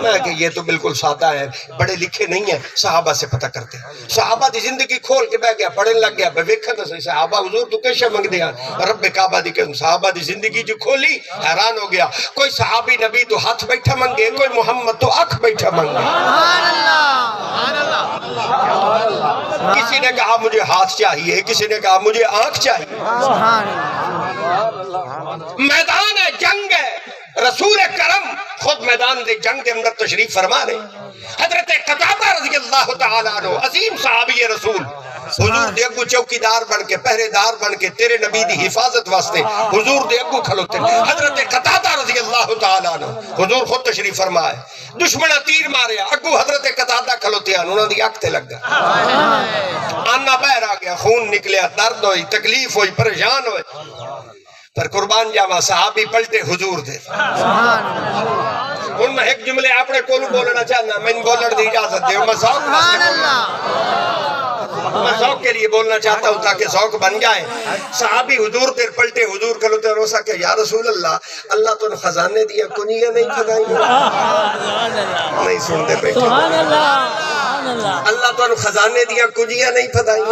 میں کہ یہ تو بالکل سادہ ہے بڑے لکھے نہیں ہیں صحابہ سے پتہ کرتے صحابہ دی زندگی کھول کے بہ گیا پڑھن لگ گیا بویکھن سے صحابہ حضور تو کیشا منگ دیا رب کعبہ دی کہ صحابہ دی زندگی جو کھولی حیران ہو گیا کوئی صحابی نبی تو ہاتھ بیٹھا منگے کوئی محمد تو آنکھ بیٹھا منگے کسی نے کہا مجھے ہاتھ چاہیے کسی نے کہا مجھے آنکھ چاہیے میدان جنگ ہے رسول کرم خود میدان دے جنگ دے اندر تشریف فرما رہے حضرت قتادہ رضی اللہ تعالیٰ عنہ عظیم صحابی رسول حضور دے اگو چوکیدار بن کے پہرے دار بن کے تیرے نبی دی حفاظت واسطے حضور دے اگو کھلوتے حضرت قتادہ رضی اللہ تعالیٰ عنہ حضور خود تشریف فرمائے دشمنہ تیر مارے اگو حضرت قتادہ کھلوتے ہیں انہوں نے آنکھتے لگ گیا آنا بہر آ گیا خون نکلیا درد ہوئی تکلیف ہوئی پریشان ہوئی پر قربان جاوا صحابی پلٹے حضور دے ان میں ایک جملے اپنے کولو بولنا چاہنا میں ان بولن دی اجازت دے میں ذوق کے لیے بولنا چاہتا ہوں تاکہ ذوق بن جائے صحابی حضور تیر پلٹے حضور کلوتے روسا کہ یا رسول اللہ اللہ تو خزانے دیا کنیاں نہیں کھدائیں نہیں سنتے بیٹھے اللہ تو خزانے دیا کنیاں نہیں پھدائیں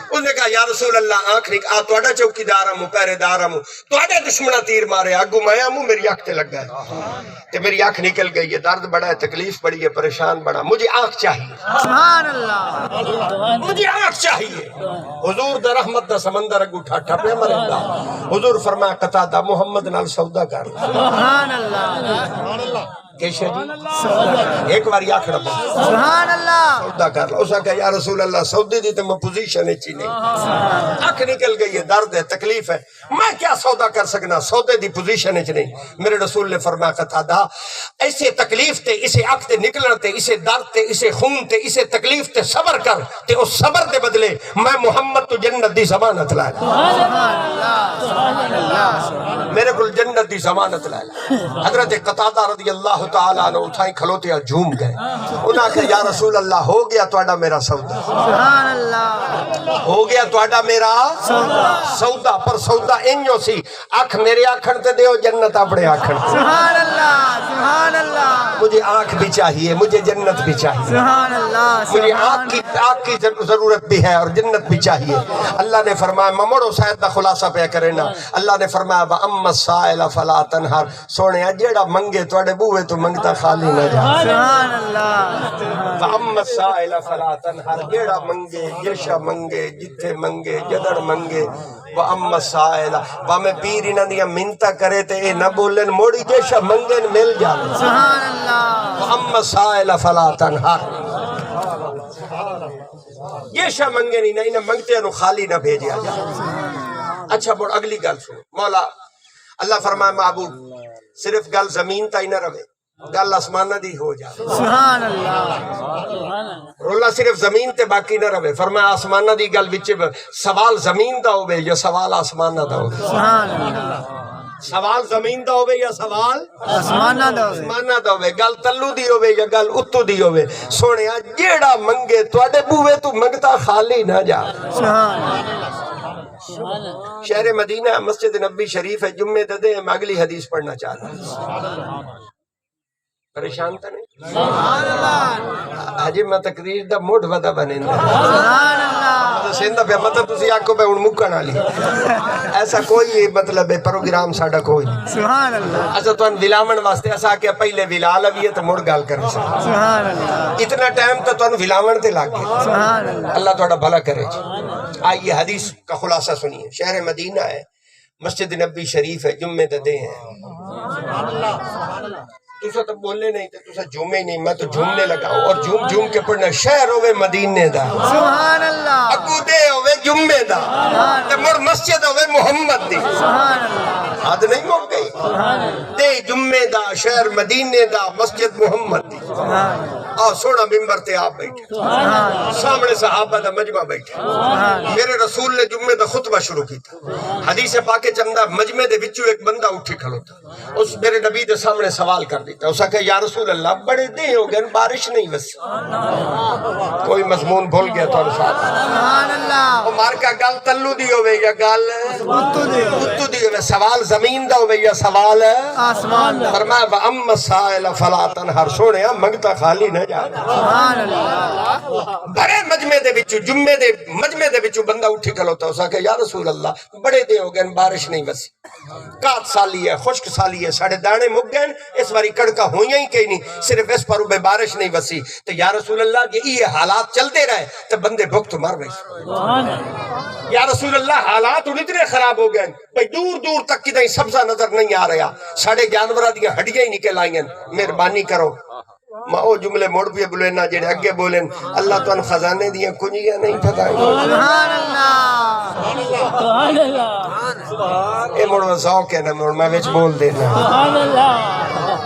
انہوں نے کہا یا رسول اللہ آنکھ نک آ توڑا چوکی دارم پہرے دارم توڑے دشمنہ تیر مارے آگو میں آموں میری آنکھ تے لگ گئے کہ میری آنکھ نکل گئی ہے درد بڑا ہے تکلیف بڑی ہے پریشان بڑا مجھے آنکھ چاہیے سبحان اللہ مجھے آنکھ چاہیے حضور دا رحمت دا سمندر اگو ٹھاٹھا پہ مرندہ حضور فرمایا قتادہ محمد نال سودا کر سبحان اللہ کیشے جی ایک بار یا کھڑا پا سبحان اللہ سودا کر لو اسا کہ یا رسول اللہ سودے دی تو میں پوزیشن اچھی نہیں آنکھ نکل گئی ہے درد ہے تکلیف ہے میں کیا سودا کر سکنا سودے دی پوزیشن اچھی نہیں میرے رسول نے فرمایا قتادہ ایسے تکلیف تے اسے آنکھ تے نکلن تے اسے درد تے اسے خون تے اسے تکلیف تے صبر کر تے اس صبر دے بدلے میں محمد تو جنت دی ضمانت لائے میرے کل جنت دی ضمانت لائے حضرت قتادہ رضی اللہ تعالیٰ نے اٹھائیں کھلوتے ہیں جھوم گئے انہاں کہ یا رسول اللہ ہو گیا توڑا میرا سودا سبحان اللہ ہو گیا توڑا میرا سودا پر سودا انجو سی آنکھ میرے آنکھن تے دیو جنت اپنے آنکھن سبحان اللہ سبحان اللہ مجھے آنکھ بھی چاہیے مجھے جنت بھی چاہیے سبحان اللہ مجھے آنکھ کی ضرورت بھی ہے اور جنت بھی چاہیے اللہ نے فرمایا ممڑو سید دا خلاصہ پہ کرنا اللہ نے فرمایا وَأَمَّا السَّائِلَ فَلَا تَنْهَرْ سونے جیڑا منگے توڑے بوئے تو منگتا خالی نہ جا سبحان اللہ وَأَمَّا السَّائِلَ فَلَا تَنْهَرْ جیڑا منگے جیشا منگے جتھے منگے جدڑ منگے وَأَمَّا السَّائِلَ وَمَیں پیر انہاں دیا منتا کرے تے اے نہ بولن موڑی جیشا منگن مل جانے سبحان اللہ وَأَمَّا السَّائِلَ فَلَا تَنْهَرْ جیشا منگن انہیں منگتے انہوں خالی نہ بھیجیا جائے اچھا بڑھ اگلی گل سنو مولا اللہ فرمائے معبود صرف گل زمین تا ہی نہ رہے گل آسمانہ دی ہو جائے سبحان اللہ رولا صرف زمین تے باقی نہ رہے فرمایا آسمانہ دی گل وچے سوال زمین دا ہوئے یا سوال آسمانہ دا ہوئے سبحان اللہ سوال زمین دا ہوئے یا سوال آسمانہ دا ہوئے آسمانہ دا ہوئے گل تلو دی ہوئے یا گل اتو دی ہوئے سونے جیڑا منگے تو اڈے بوئے تو منگتا خالی نہ جا سبحان اللہ شہر مدینہ مسجد نبی شریف ہے جمعے دے میں اگلی حدیث پڑھنا چاہتا ہوں پریشان تھا نہیں ہجے میں تقریر دا موڈ ودا بنیندا سبحان اللہ سیندا پہ مطلب تسی آکھو پہ ہن مکن والی ایسا کوئی مطلب پروگرام ساڈا کوئی نہیں سبحان اللہ اسا تن ولاون واسطے اسا کہ پہلے ولا لویے تے مڑ گل کرے سبحان اللہ اتنا ٹائم تو تن ولاون تے لگ گیا سبحان اللہ اللہ تہاڈا بھلا کرے جی آئیے حدیث کا خلاصہ سنیے شہر مدینہ ہے مسجد نبی شریف ہے جمعے دے دے ہیں تسا تو بولے نہیں تے تسا جمعے نہیں میں تو جھومنے لگا ہوں اور جھوم جھوم کے پڑھنا شہر ہوئے مدینے دا سبحان اللہ اگو دے ہوئے جمعے دا تے مر مسجد ہوئے محمد دی سبحان اللہ حد نہیں ہو گئی دے جمعے دا شہر مدینے دا مسجد محمد دی آہ سونا ممبر تے آپ بیٹھے سامنے صحابہ دا مجمع بیٹھے میرے رسول نے جمعے دا خطبہ شروع کی تھا حدیث پاک چندہ مجمع دے وچوں ایک بندہ اٹھی کھلوتا اس میرے نبی دے سامنے سوال کر دیتا اسا کہ یا رسول اللہ بڑے دے ہو گئے بارش نہیں بس کوئی مضمون بھول گیا تو سبحان اللہ مار کا گال تلو دی ہوئے یا گال اتو دی ہوئے سوال زمین دا ہوئے یا سوال آسمان دا فرمایا وَأَمَّ السَّائِلَ فَلَا تَنْهَرْ سونے منگتا خالی نہ جا سبحان اللہ بڑے مجمع دے وچوں جمعے دے مجمع دے وچوں بندہ اٹھی کھلوتا اسا کہ یا رسول اللہ بڑے دے ہو گئے بارش نہیں بسی کات سالی ہے خشک سالی ہے ساڑھے دانے مک گئے اس باری کڑکا ہوئیاں ہی کہیں نہیں صرف اس پر بے بارش نہیں بسی تو یا رسول اللہ یہ حالات چلتے رہے تو بندے بھوک تو مر گئے یا رسول اللہ حالات ان اتنے خراب ہو گئے بھئی دور دور تک کی دیں سبزہ نظر نہیں آ رہا ساڑھے جانورہ دیا ہڈیاں ہی نکل آئیں مہربانی کرو ماں او جملے موڑ بھی بولینا جڑے اگے بولیں اللہ تو ان خزانے دیا کنجیاں نہیں پھتائیں سبحان اللہ سبحان اللہ اے موڑ ذوق ہے نا موڑ میں وچ بول دینا سبحان اللہ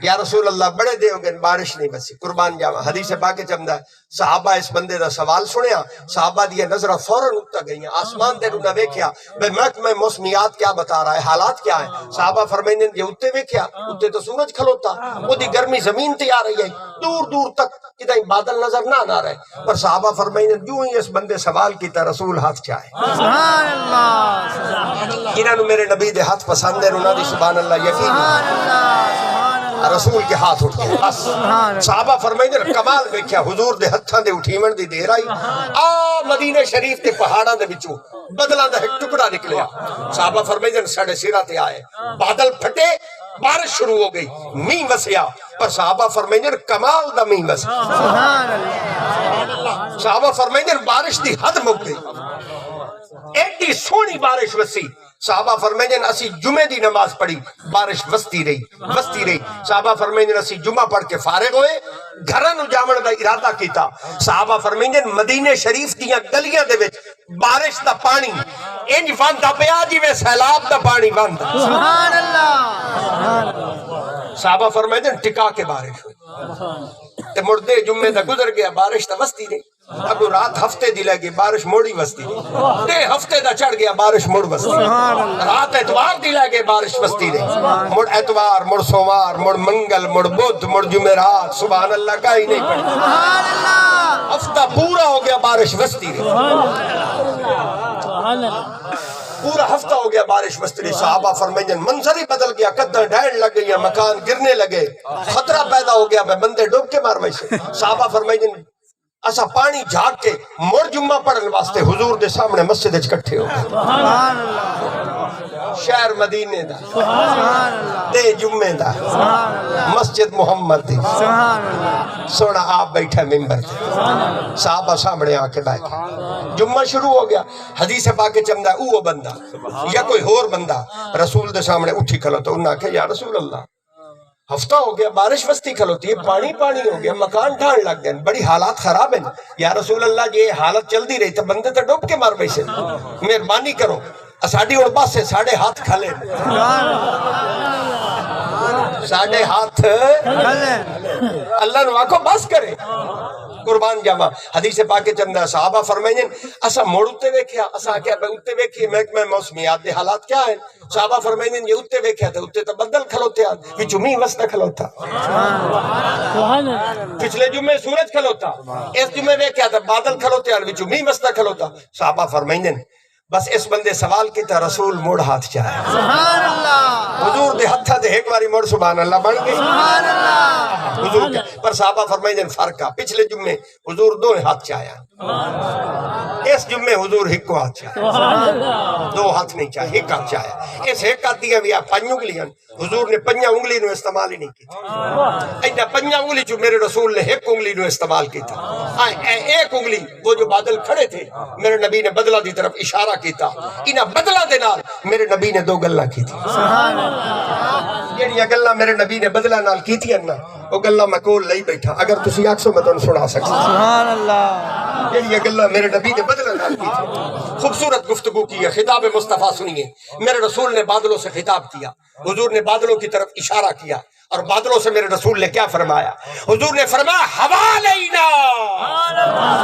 یا رسول اللہ بڑے دے ہو گئے بارش نہیں بسی قربان جاوا حدیث پاک چمدا صحابہ اس بندے دا سوال سنیا صحابہ دی نظرہ فوراً اٹھتا گئی آسمان دے نہ ویکھیا بے محکمہ موسمیات کیا بتا رہا ہے حالات کیا ہیں صحابہ فرمائیں یہ اتے ویکھیا اتے تو سورج کھلوتا وہ دی گرمی زمین تے آ رہی ہے دور دور تک کدھیں بادل نظر نہ آ رہے پر صحابہ فرمائیں جو ہی اس بندے سوال کیتا رسول ہاتھ چاہے سبحان اللہ انہاں نو میرے نبی دے ہاتھ پسند ہے انہاں دی سبحان اللہ یقین سبحان اللہ سبحان اللہ رسول کے ہاتھ اٹھ گئے بس صحابہ فرمائیں کمال ویکھیا حضور دے ہتھاں دے اٹھیون دی دیر آئی مدینہ شریف تے پہاڑاں دے وچوں بدلاں دا ایک ٹکڑا نکلیا صحابہ فرمائیں ساڈے سراں تے آئے بادل پھٹے بارش شروع ہو گئی مین وسیا پر صحابہ فرمائیں کمال دا مین وسیا سبحان اللہ صحابہ فرمائیں بارش دی حد مک گئی ایڈی سونی بارش وسی صحابہ فرمائیں اسی جمعے دی نماز پڑھی بارش وستی رہی صحابہ فرمائیں اسی جمعہ پڑھ کے فارغ ہوئے گھراں نو جاون دا ارادہ کیتا صحابہ فرمائیں مدینے شریف دیاں گلیاں دے وچ بارش دا پانی انج واندا پیا جویں سیلاب دا پانی واندا سبحان اللہ صحابہ فرمائیں ٹکا کے بارش ہوئی تے مردے جمعے دا گزر گیا بارش تا وستی رہی ابو رات ہفتے دی لگی بارش موڑی وستی تے ہفتے دا چڑھ گیا بارش موڑ وستی رات اتوار دی لگے بارش وستی رہی مڑ اتوار مڑ سوموار مڑ منگل مڑ بدھ مڑ جمعرات سبحان اللہ کا ہی نہیں پڑی سبحان اللہ ہفتہ پورا ہو گیا بارش وستی رہی سبحان اللہ پورا ہفتہ ہو گیا بارش وستی رہی صحابہ فرمائیں منظر ہی بدل گیا قدر ڈھائن لگ گئی مکان گرنے لگے خطرہ پیدا ہو گیا بندے ڈوب کے مار ویسے صحابہ فرمائیں اسا پانی جھاگ کے مڑ جمعہ پڑھن واسطے حضور دے سامنے مسجد وچ اکٹھے ہو گئے سبحان اللہ شہر مدینے دا سبحان اللہ دے جمعے دا سبحان اللہ مسجد محمد دی سبحان اللہ سونا آپ بیٹھا ممبر تے صحابہ سامنے آ کے بیٹھے جمعہ شروع ہو گیا حدیث پاک چمدا او بندہ یا کوئی اور بندہ رسول دے سامنے اٹھی کھلو تو انہاں کہ یا رسول اللہ ہفتہ ہو گیا بارش وستی کھلوتی ہے پانی پانی ہو گیا مکان ڈھان لگ گئے بڑی حالات خراب ہیں یا رسول اللہ یہ حالت چلتی رہی تو بندے تو ڈوب کے مار بیسے مہربانی کرو ساڑھی اور پاس سے ساڑھے ہاتھ کھلے ساڑھے ہاتھ اللہ نو آکھو بس کرے قربان جاوا حدیث پاک چندہ صحابہ فرمائیں اسا موڑ اتے ویکھیا اسا کیا بے اتے ویکھیے محکمہ موسمیات دے حالات کیا ہیں صحابہ فرمائیں یہ اتے ویکھیا تھا اتے تو بدل کھلوتے ہیں وچ می وسط کھلوتا سبحان اللہ پچھلے جمعے سورج کھلوتا اس جمعے ویکھیا تھا بادل کھلوتے ہیں وچ می وسط کھلوتا صحابہ فرمائیں بس اس بندے سوال کیتا رسول موڑ ہاتھ چاہے سبحان اللہ حضور دے ہتھا تے ایک باری موڑ سبحان اللہ بن گئی سبحان اللہ حضور کے پر صحابہ فرمائیں دن فرق پچھلے جمعے حضور دو ہاتھ چاہیا اس جمعے حضور ایک کو ہاتھ چاہیا دو ہاتھ نہیں چاہے ایک ہاتھ چاہیا اس ایک ہاتھ دیا بھی آپ پنج انگلیاں حضور نے پنجا انگلی نو استعمال ہی نہیں کی اینا پنجا انگلی جو میرے رسول نے ایک انگلی نو استعمال کی تھا ایک انگلی وہ جو بادل کھڑے تھے میرے نبی نے بدلہ دی طرف اشارہ کیتا انہا بدلہ دے نال میرے نبی نے دو گلہ کی تھی سبحان اللہ یہ گلہ میرے نبی نے بدلہ نال کی تھی انہا وہ گلہ میں کول لئی بیٹھا اگر تسی آکسو میں تو سنا سکتا سبحان اللہ یہ گلہ میرے نبی نے بدلہ نال کی تھی خوبصورت گفتگو کی ہے خطاب مصطفیٰ سنیے میرے رسول نے بادلوں سے خطاب کیا حضور نے بادلوں کی طرف اشارہ کیا اور بادلوں سے میرے رسول نے کیا فرمایا حضور نے فرمایا ہوا علینا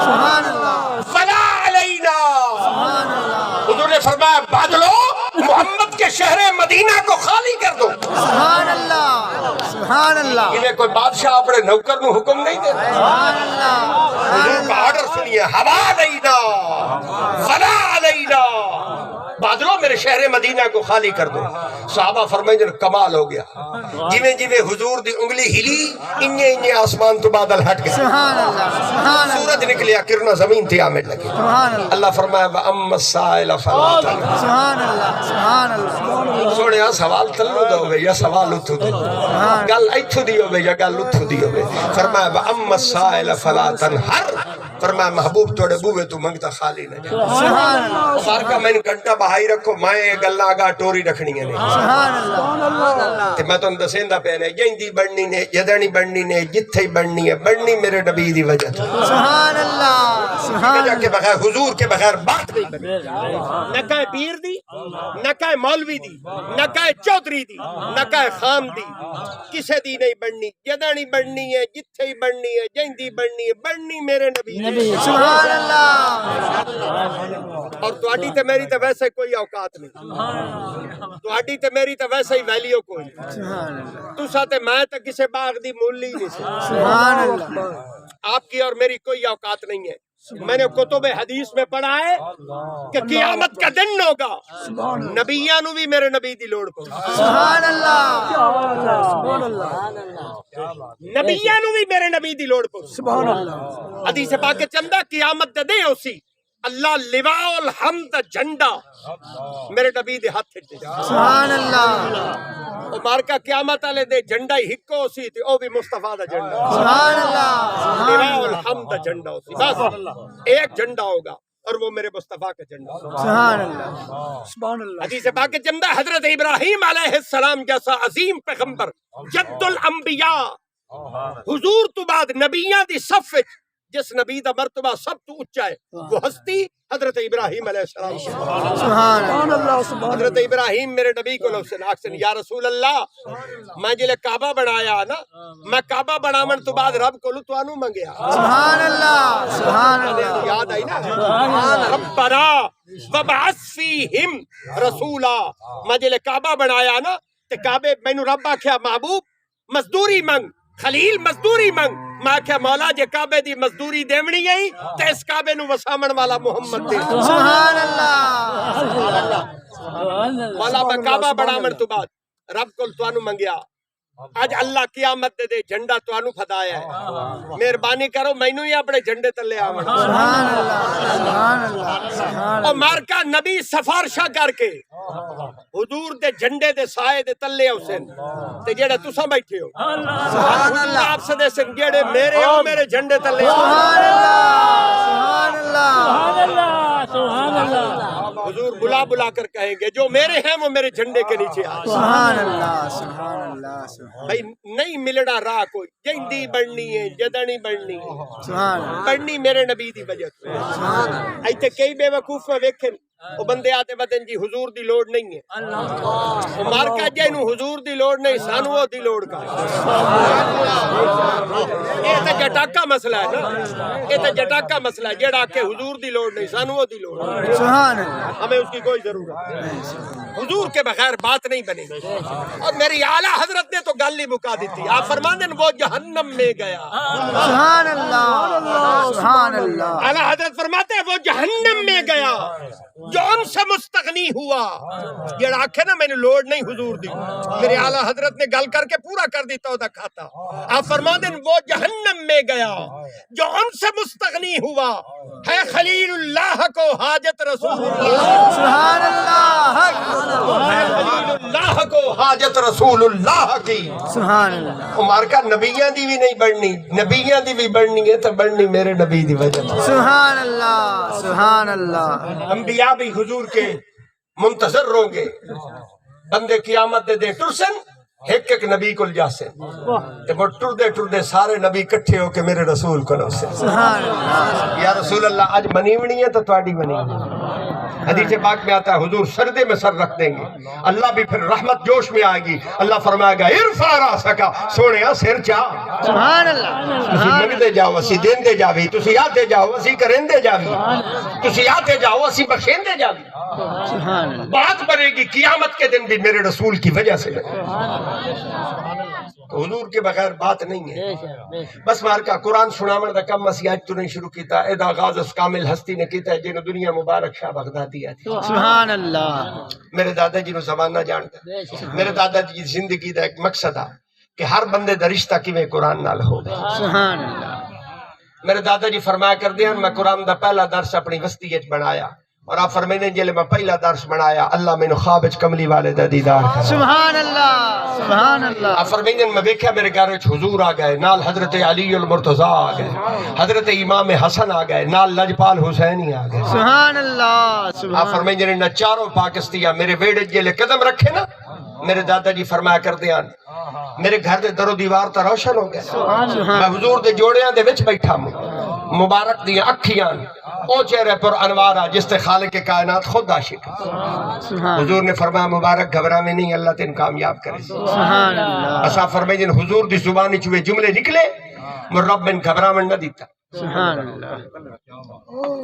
سبحان اللہ فلا علینا سبحان اللہ حضور نے فرمایا بادلوں محمد کے شہر مدینہ کو خالی کر دو سبحان اللہ سبحان اللہ انہیں کوئی بادشاہ اپنے نوکر نو حکم نہیں دے سبحان اللہ حضور کا آرڈر سنیے ہوا علینا فلا علینا بادلوں میرے شہر مدینہ کو خالی کر دو صحابہ فرمائیں جن کمال ہو گیا جویں جویں حضور دی انگلی ہلی انہیں آسمان تو بادل ہٹ گئے سبحان اللہ سبحان اللہ سورج نکلیا کرنا زمین تھی آمد لگی سبحان اللہ اللہ فرمایا وَأَمَّا السَّائِلَ فَلَا تَنْهَرْ سبحان اللہ سبحان اللہ سوڑے سوال تلو دو بے یا سوال اتھو دو گل ایتھو دیو بے یا گل اتھو دیو بے فرمایا وَأَمَّا السَّائِلَ فَلَا تَنْهَرْ فرمایا محبوب توڑے بوے تو منگتا خالی نہ جائے سبحان اللہ مارکا میں نے گھنٹہ بہائی رکھو میں گلہ آگا ٹوری رکھنی ہے نہیں سبحان اللہ تے میں تو اندسیندہ پہنے جہندی بڑھنی نے جدنی بڑھنی نے جتھے بڑھنی ہے بڑھنی میرے نبی دی وجہ تو سبحان اللہ سبحان وجہ کے اللہ بغیر حضور کے بغیر بات نہیں بنی نہ کہے پیر دی نہ کہے مولوی دی نہ کہے چودھری دی نہ کہے خان دی کسے دی نہیں بڑھنی جدنی بڑھنی ہے جتھے بڑھنی ہے جہندی بڑھنی ہے بڑھنی میرے نبی دی سبحان اللہ اور تواڈی تے میری تے ویسے کوئی اوقات نہیں تواڈی تے میری تے ویسے ہی ویلیو کوئی سبحان اللہ تسا تے میں تے کسے باغ دی مولی نہیں سی سبحان اللہ آپ کی اور میری کوئی اوقات نہیں ہے میں نے کتب حدیث میں پڑھا ہے کہ قیامت کا دن ہوگا نبیاں نو بھی میرے نبی دی لوڑ کو سبحان اللہ سبحان اللہ نبیاں نو بھی میرے نبی دی لوڑ کو سبحان اللہ حدیث پاک چندہ قیامت دے دے اسی اللہ لواء الحمد جھنڈا میرے نبی دے ہاتھ دے سبحان اللہ او مارکا قیامت والے دے جھنڈا ہی ہکو سی تے او بھی مصطفیٰ دا جھنڈا سبحان اللہ لواء الحمد جھنڈا سی بس ایک جھنڈا ہوگا اور وہ میرے مصطفیٰ کا جھنڈا سبحان اللہ سبحان اللہ حدیث پاک کے جندہ حضرت ابراہیم علیہ السلام جیسا عظیم پیغمبر جد الانبیاء حضور تو بعد نبیاں دی صف جس نبی دا مرتبہ سب تو اچھا ہے وہ ہستی حضرت ابراہیم علیہ السلام سبحان اللہ حضرت ابراہیم میرے نبی کو لفظ آکسن یا رسول اللہ میں جلے کعبہ بنایا نا میں کعبہ بنامن تو بعد رب کو لطوانو منگیا سبحان اللہ سبحان اللہ یاد آئی نا ربنا وبعث فیہم رسولا میں جلے کعبہ بنایا نا تے کعبے میں نو رب آکھیا محبوب مزدوری منگ خلیل مزدوری منگ میں کہا مولا جے کعبے دی مزدوری دیونی ہے تے اس کعبے نو وسامن والا محمد دے سبحان اللہ مولا میں کعبہ بنامن تو بعد رب کو توانو منگیا آج اللہ قیامت دے جھنڈا توانو پھدایا ہے مہربانی کرو مینوں ہی اپنے جھنڈے تلے آون سبحان اللہ سبحان اللہ سبحان او مارکا نبی سفارشہ کر کے حضور دے جھنڈے دے سائے دے تلے حسین تے جڑے تساں بیٹھے ہو سبحان اللہ آپ سے دے سن جڑے میرے ہو میرے جھنڈے تلے سبحان اللہ سبحان اللہ سبحان اللہ حضور بلا بلا کر کہیں گے جو میرے ہیں وہ میرے جھنڈے کے نیچے آئے سبحان اللہ سبحان اللہ بھائی نہیں ملنا راہ کوئی جہندی بڑھنی ہے جدنی بڑھنی ہے سبحان بڑھنی میرے نبی دی وجہ سے ایتھے کئی بے وقوف میں ویکھن وہ بندے آتے بدن جی حضور دی لوڑ نہیں ہے وہ مارکا جے نو حضور دی لوڑ نہیں سانو وہ دی لوڑ کا یہ تے جٹاکا مسئلہ ہے نا یہ تے جٹاکا مسئلہ ہے جڑا کہ حضور دی لوڑ نہیں سانو وہ دی لوڑ سبحان اللہ ہمیں اس کی کوئی ضرورت نہیں حضور کے بغیر بات نہیں بنے گی اور میری اعلیٰ حضرت نے تو گل ہی مکا دی تھی آپ فرمان دیں وہ جہنم میں گیا سبحان اللہ سبحان اللہ اعلیٰ حضرت فرماتے ہیں وہ جہنم میں گیا جو ان سے مستغنی ہوا جڑا آکھے نا میں نے لوڑ نہیں حضور دی میرے اعلیٰ حضرت نے گل کر کے پورا کر دیتا ہوتا کھاتا آپ فرما دیں وہ جہنم میں گیا جو ان سے مستغنی ہوا ہے خلیل اللہ کو حاجت رسول اللہ سبحان اللہ ہے خلیل اللہ کو حاجت رسول اللہ کی سبحان اللہ عمر کا نبیاں دی بھی نہیں بڑھنی نبیاں دی بھی بڑھنی ہے تو بڑھنی میرے نبی دی وجہ سے سبحان اللہ سبحان اللہ انبیاء بھی حضور کے منتظر رہوں گے بندے قیامت دے دے ٹرسن ایک ایک نبی کو جاسن تے وہ ٹر دے سارے نبی کٹھے ہو کے میرے رسول کو لو سے سبحان اللہ یا رسول اللہ آج منیونی ہے تو تواڈی منیونی حدیث پاک میں آتا ہے حضور سردے میں سر رکھ دیں گے اللہ بھی پھر رحمت جوش میں آئے گی اللہ فرمائے گا ارفع راسکا سونیا سر چاہ سبحان اللہ تسی منگدے جاؤ اسی دیندے جاوی تسی آتے جاؤ اسی کریندے جاوی تسی آتے جاؤ اسی بخشیندے جاوی سبحان اللہ بات بنے گی قیامت کے دن بھی میرے رسول کی وجہ سے بنے تو حضور کے بغیر بات نہیں ہے بس مار کا قرآن سنامن دا کم اسی آج تو نہیں شروع کیتا اے دا غاز اس کامل ہستی نے کیتا ہے جنہوں دنیا مبارک شاہ بغدادی آتی سبحان اللہ میرے دادا جی نو زمانہ جانتا ہے میرے دادا جی زندگی دا ایک مقصد ہے کہ ہر بندے دا رشتہ کیویں قرآن نال ہو سبحان اللہ میرے دادا جی فرمایا کر دیا میں قرآن دا پہلا درس اپنی وسطی اچ بنایا اور آپ فرمینے جلے میں پہلا درس بنایا اللہ میں نو خواب اچ کملی والے دا دیدار کرا سبحان اللہ سبحان اللہ آپ فرمینے میں دیکھا میرے گھر وچ حضور آ گئے نال حضرت علی المرتضی آ گئے حضرت امام حسن آ گئے نال لجپال حسینی آ گئے سبحان اللہ آپ سبحان فرمینے نہ چاروں پاکستیاں میرے بیڑے جلے قدم رکھے نا میرے دادا جی فرمایا کر دیا میرے گھر دے در و دیوار تا روشن ہو گئے میں حضور دے جوڑیاں دے وچ بیٹھا ہوں مبارک دیاں اکھیاں او چہرے پر انوارا جس تے خالق کائنات خود عاشق سبحان حضور نے فرمایا مبارک گھبرا میں نہیں اللہ تین کامیاب کرے سبحان اللہ اسا فرمائے جن حضور دی زبانی چوے جملے نکلے مر رب بن گھبرا من نہ دیتا سبحان اللہ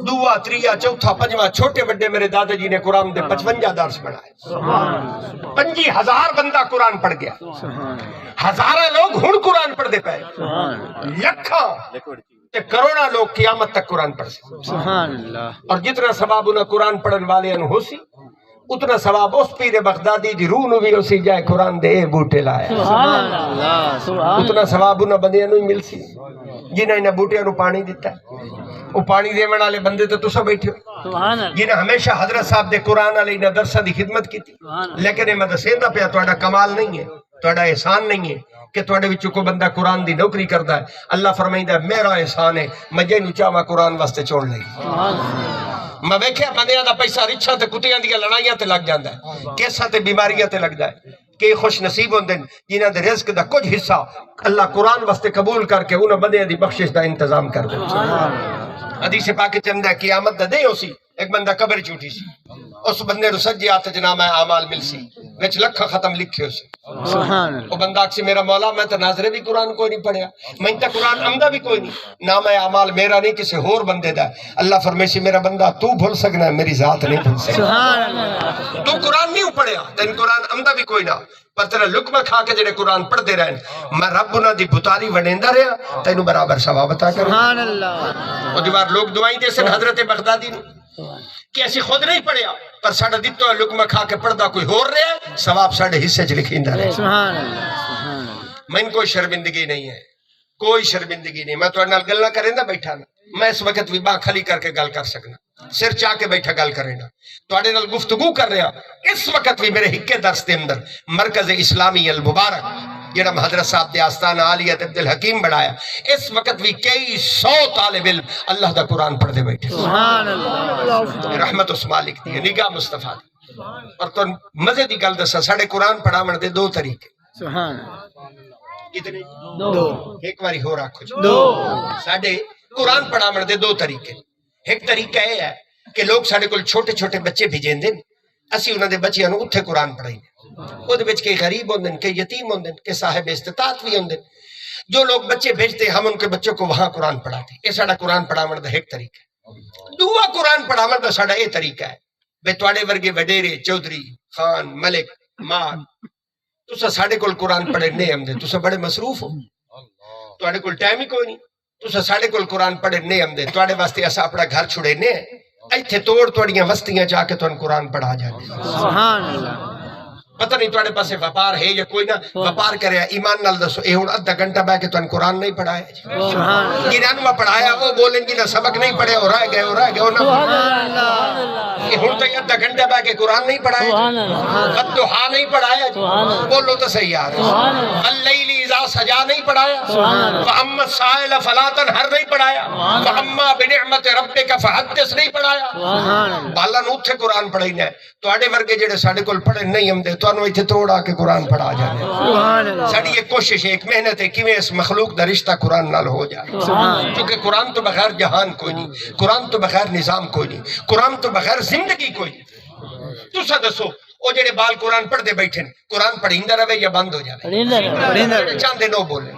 دعا تریا چوتھا پنجواں چھوٹے بڑے میرے دادا جی نے قرآن دے 55 درس پڑھائے 50,000 بندہ قرآن پڑھ گیا ہزارہ لوگ ہن قرآن پڑھ دے پائے لکھاں تے کروڑا لوگ قیامت تک قرآن پڑھ سکتے سبحان اللہ اور جتنا ثواب انہیں قرآن پڑھن والے انہوں ہو سی اتنا ثواب اس پیر بغدادی دی روح نو بھی اسی جائے قرآن دے بوٹے لائے سبحان اللہ اتنا ثواب انہیں بندیاں نو ہی مل سی جنہیں انہیں بوٹے انہوں پانی دیتا ہے وہ پانی دے من والے بندے تو تسا بیٹھے ہو جنہیں ہمیشہ حضرت صاحب دے قرآن والے انہیں درسہ دی خدمت کی تھی لیکن یہ مدسیندہ پہ توڑا کمال نہیں ہے توڑا احسان نہیں ہے کہ توڑے وچوں کو بندہ قرآن دی نوکری کرتا ہے اللہ فرمائندہ ہے میرا احسان ہے مجھے نچا میں قرآن واسطے چھوڑ لئی میں ویکھیا بندیاں دا پیسہ رچھا تے کتیاں دی لڑائیاں تے لگ جاندا ہے کیسا تے بیماریاں تے لگدا ہے کہ خوش نصیب ہوندے جنہاں دے رزق دا کچھ حصہ اللہ قرآن واسطے قبول کر کے انہاں بندیاں دی بخشش دا انتظام کر دے حدیث پاک چندہ قیامت دا دے ہو سی ایک بندہ قبر چوٹی سی اس بندے رو سجی آتے جنام اعمال مل سی وچ لکھا ختم لکھے ہو سی سبحان وہ بندہ اکسی میرا مولا میں تو ناظرے بھی قرآن کوئی نہیں پڑھیا میں تا قرآن عمدہ بھی کوئی نہیں نام اعمال میرا نہیں کسی اور بندے دا اللہ فرمیشی میرا بندہ تو بھول سکنا ہے میری ذات نہیں بھول سکنا سبحان اللہ تو قرآن نہیں پڑھیا تین قرآن عمدہ بھی کوئی نہ پر تیرا لکمہ کھا کے جڑے قرآن پڑھ دے رہے میں رب انہاں دی بتاری ونیندہ رہا تینوں برابر ثواب عطا کرے سبحان اللہ اور دیوار لوگ دعائیں دے سن حضرت بغدادی نے کہ ایسی خود نہیں پڑھیا پر ساڑھا دیتو ہے لکمہ کھا کے پڑھ دا کوئی ہور رہے ہیں ثواب ساڑھے حصے چ لکھیں دا رہے سبحان اللہ سبحان اللہ میں کوئی شرمندگی نہیں ہے کوئی شرمندگی نہیں میں تو انال گلنا کریں دا بیٹھا نا میں اس وقت بھی باں کھلی کر کے گل کر سکنا سر چاہ کے بیٹھا گل کریں نا تو اڈے نال گفتگو کر رہا اس وقت بھی میرے ہکے درس دے اندر مرکز اسلامی المبارک جڑا حضرت صاحب دے آستان عالیت عبدالحکیم بڑھایا اس وقت بھی کئی 100 طالب علم اللہ دا قرآن پڑھ دے بیٹھے سبحان اللہ رحمت اس مالک دی نگاہ مصطفیٰ دی اور تو مزے دی گل دسا ساڑھے قرآن پڑھا من دے 2 طریقے سبحان کتنے دو ایک باری ہو رکھو جی دو ساڑھے قرآن پڑھا من دے 2 طریقے ایک طریقہ یہ ہے کہ لوگ ساڑھے کل چھوٹے چھوٹے بچے بھیجیں دیں اسی انہوں نے بچیاں نو اتھے قرآن پڑھائیں وہ دے بچ کے غریب ہوندن کے یتیم ہوندن کے صاحب استطاعت بھی ہوندن جو لوگ بچے بھیجتے ہم ان کے بچوں کو وہاں قرآن پڑھاتے یہ ساڑھا قرآن پڑھا دا ایک طریقہ ہے دعا قرآن پڑھا دا ساڑھا یہ طریقہ ہے بے توڑے ورگے وڈیرے چودھری خان ملک مار تسا ساڑھے کل قرآن پڑھے نہیں ہم دے تسا بڑے مصروف ہو توڑے کل ٹائم ہی کوئی نہیں تسا ساڑھے کل قرآن پڑھے نہیں ہم دے توڑے واسطے ایسا اپنا گھر چھوڑے نہیں ایتھے توڑ توڑیاں وستیاں جا کے تن قرآن پڑھا جانے سبحان اللہ پتہ نہیں تواڈے پاسے وپار ہے یا کوئی نہ وپار کرے ایمان نال دسو اے ہن ادھا گھنٹہ بیٹھ کے تن قرآن نہیں پڑھایا سبحان اللہ جنہاں پڑھایا وہ بولیں گے نہ سبق نہیں پڑھے اور رہ گئے نہ کہ ہن تو ادھا گھنٹہ بیٹھ کے قرآن نہیں پڑھایا الضحیٰ نہیں پڑھایا بولو تو صحیح یار اللیل اذا سجا نہیں پڑھایا فاما السائل فلا تنہر نہیں پڑھایا فاما بنعمت ربک فحدث نہیں پڑھایا بالا نو اتھے قرآن پڑھائینا ہے تواڈے ورگے جڑے ساڈے کول پڑھن نہیں ہمدے تانوں ایتھے توڑا کے قرآن پڑھا جانے ساڈی ایک کوشش ہے ایک محنت ہے کیویں اس مخلوق دا رشتہ قرآن نال ہو جائے کیونکہ قرآن تو بغیر جہان کوئی نہیں قرآن تو بغیر نظام کوئی نہیں قرآن تو بغیر زندگی کوئی نہیں تسا دسو او جڑے بال قرآن پڑھ دے بیٹھے قرآن پڑھیندا رہے یا بند ہو جائے چاندے نو بولے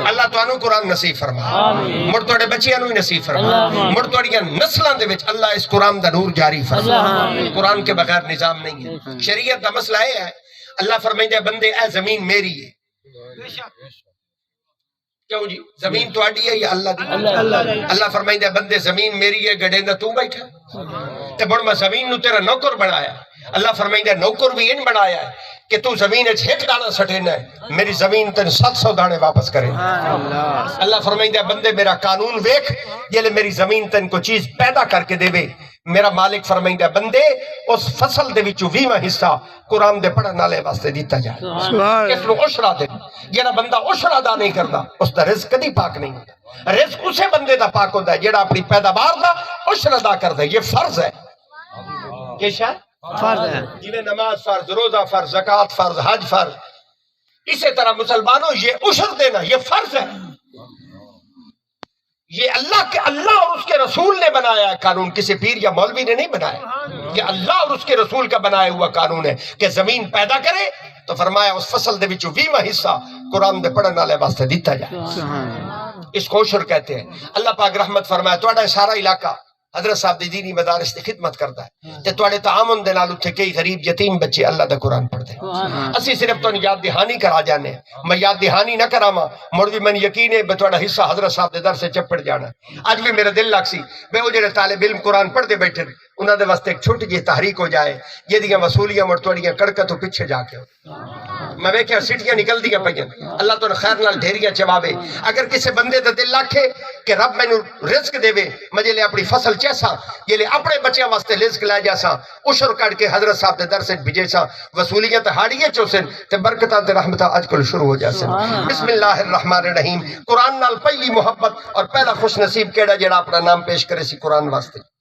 اللہ تانوں قرآن نصیب فرما مڑ تواڈے بچیاں نوں نصیب فرما مڑ تواڈیاں نسلاں دے وچ اللہ اس قرآن دا نور جاری فرما قرآن کے بغیر نظام نہیں ہے شریعت دا مسئلہ ہے اللہ فرمائندا ہے بندے اے زمین میری ہے کیوں جی زمین تواڈی ہے یا اللہ دی اللہ فرمائندا ہے بندے زمین میری ہے گڈے دا تو بیٹھا تے بڑ میں زمین نو تیرا نوکر بنایا اللہ فرمائندا ہے نوکر بھی ان بنایا ہے کہ تو زمین اچ ایک دانہ سٹینا ہے میری زمین تن 700 دانے واپس کرے اللہ فرمائندا ہے بندے میرا قانون ویکھ جلے میری زمین تن کو چیز پیدا کر کے دے وے میرا مالک فرمائندا ہے بندے اس فصل دے وچوں 20واں حصہ قرآن دے پڑھن والے واسطے دیتا جائے کس نو عشر دے جڑا بندہ عشر ادا نہیں کردا اس دا رزق کدی پاک نہیں ہوندا رزق اسے بندے دا پاک ہوندا ہے جڑا اپنی پیداوار دا عشر ادا کردا ہے یہ فرض ہے یہ شاید فرض ہے جنہیں نماز فرض روزہ فرض زکوٰۃ فرض حج فرض اسی طرح مسلمانوں یہ عشر دینا یہ فرض ہے یہ اللہ اور اس کے رسول نے بنایا ہے قانون کسی پیر یا مولوی نے نہیں بنایا یہ اللہ اور اس کے رسول کا بنایا ہوا قانون ہے کہ زمین پیدا کرے تو فرمایا اس فصل دے وچوں 20واں حصہ قرآن دے پڑھن والے واسطے دیتا جائے اس کو عشر کہتے ہیں اللہ پاک رحمت فرمایا تواڈا سارا علاقہ حضرت صاحب دی دینی مدارس دی خدمت کرتا ہے تے تواڈے تعاون دے نال اوتھے کئی غریب یتیم بچے اللہ دا قرآن پڑھتے ہیں اسی صرف تو یاد دہانی کرا جانے میں یاد دہانی نہ کراواں مڑ بھی من یقین ہے بے تواڈا حصہ حضرت صاحب دے در سے چپڑ جانا اج بھی میرا دل لگ سی بے او جڑے طالب علم قرآن پڑھتے بیٹھے انہاں دے واسطے ایک چھوٹی جی تحریک ہو جائے جہدیاں وصولیاں مڑ تواڈیاں کڑکا تو پیچھے جا کے میں ویکھیا سٹیاں نکل دیاں پیاں اللہ تو خیر نال ڈھیریاں چواوے اگر کسی بندے دا دل لاکھے کہ رب مینوں رزق دے میں جلے اپنی فصل چیسا جلے اپنے بچیاں واسطے رزق لے جاسا عشر کٹ کے حضرت صاحب دے در سے بھیجے سا وصولیاں تے ہاڑیے چوسن تے برکتاں تے رحمتاں اج کل شروع ہو جاسن بسم اللہ الرحمن الرحیم قرآن نال پہلی محبت اور پہلا خوش نصیب کیڑا جڑا اپنا نام پیش کرے سی قرآن واسطے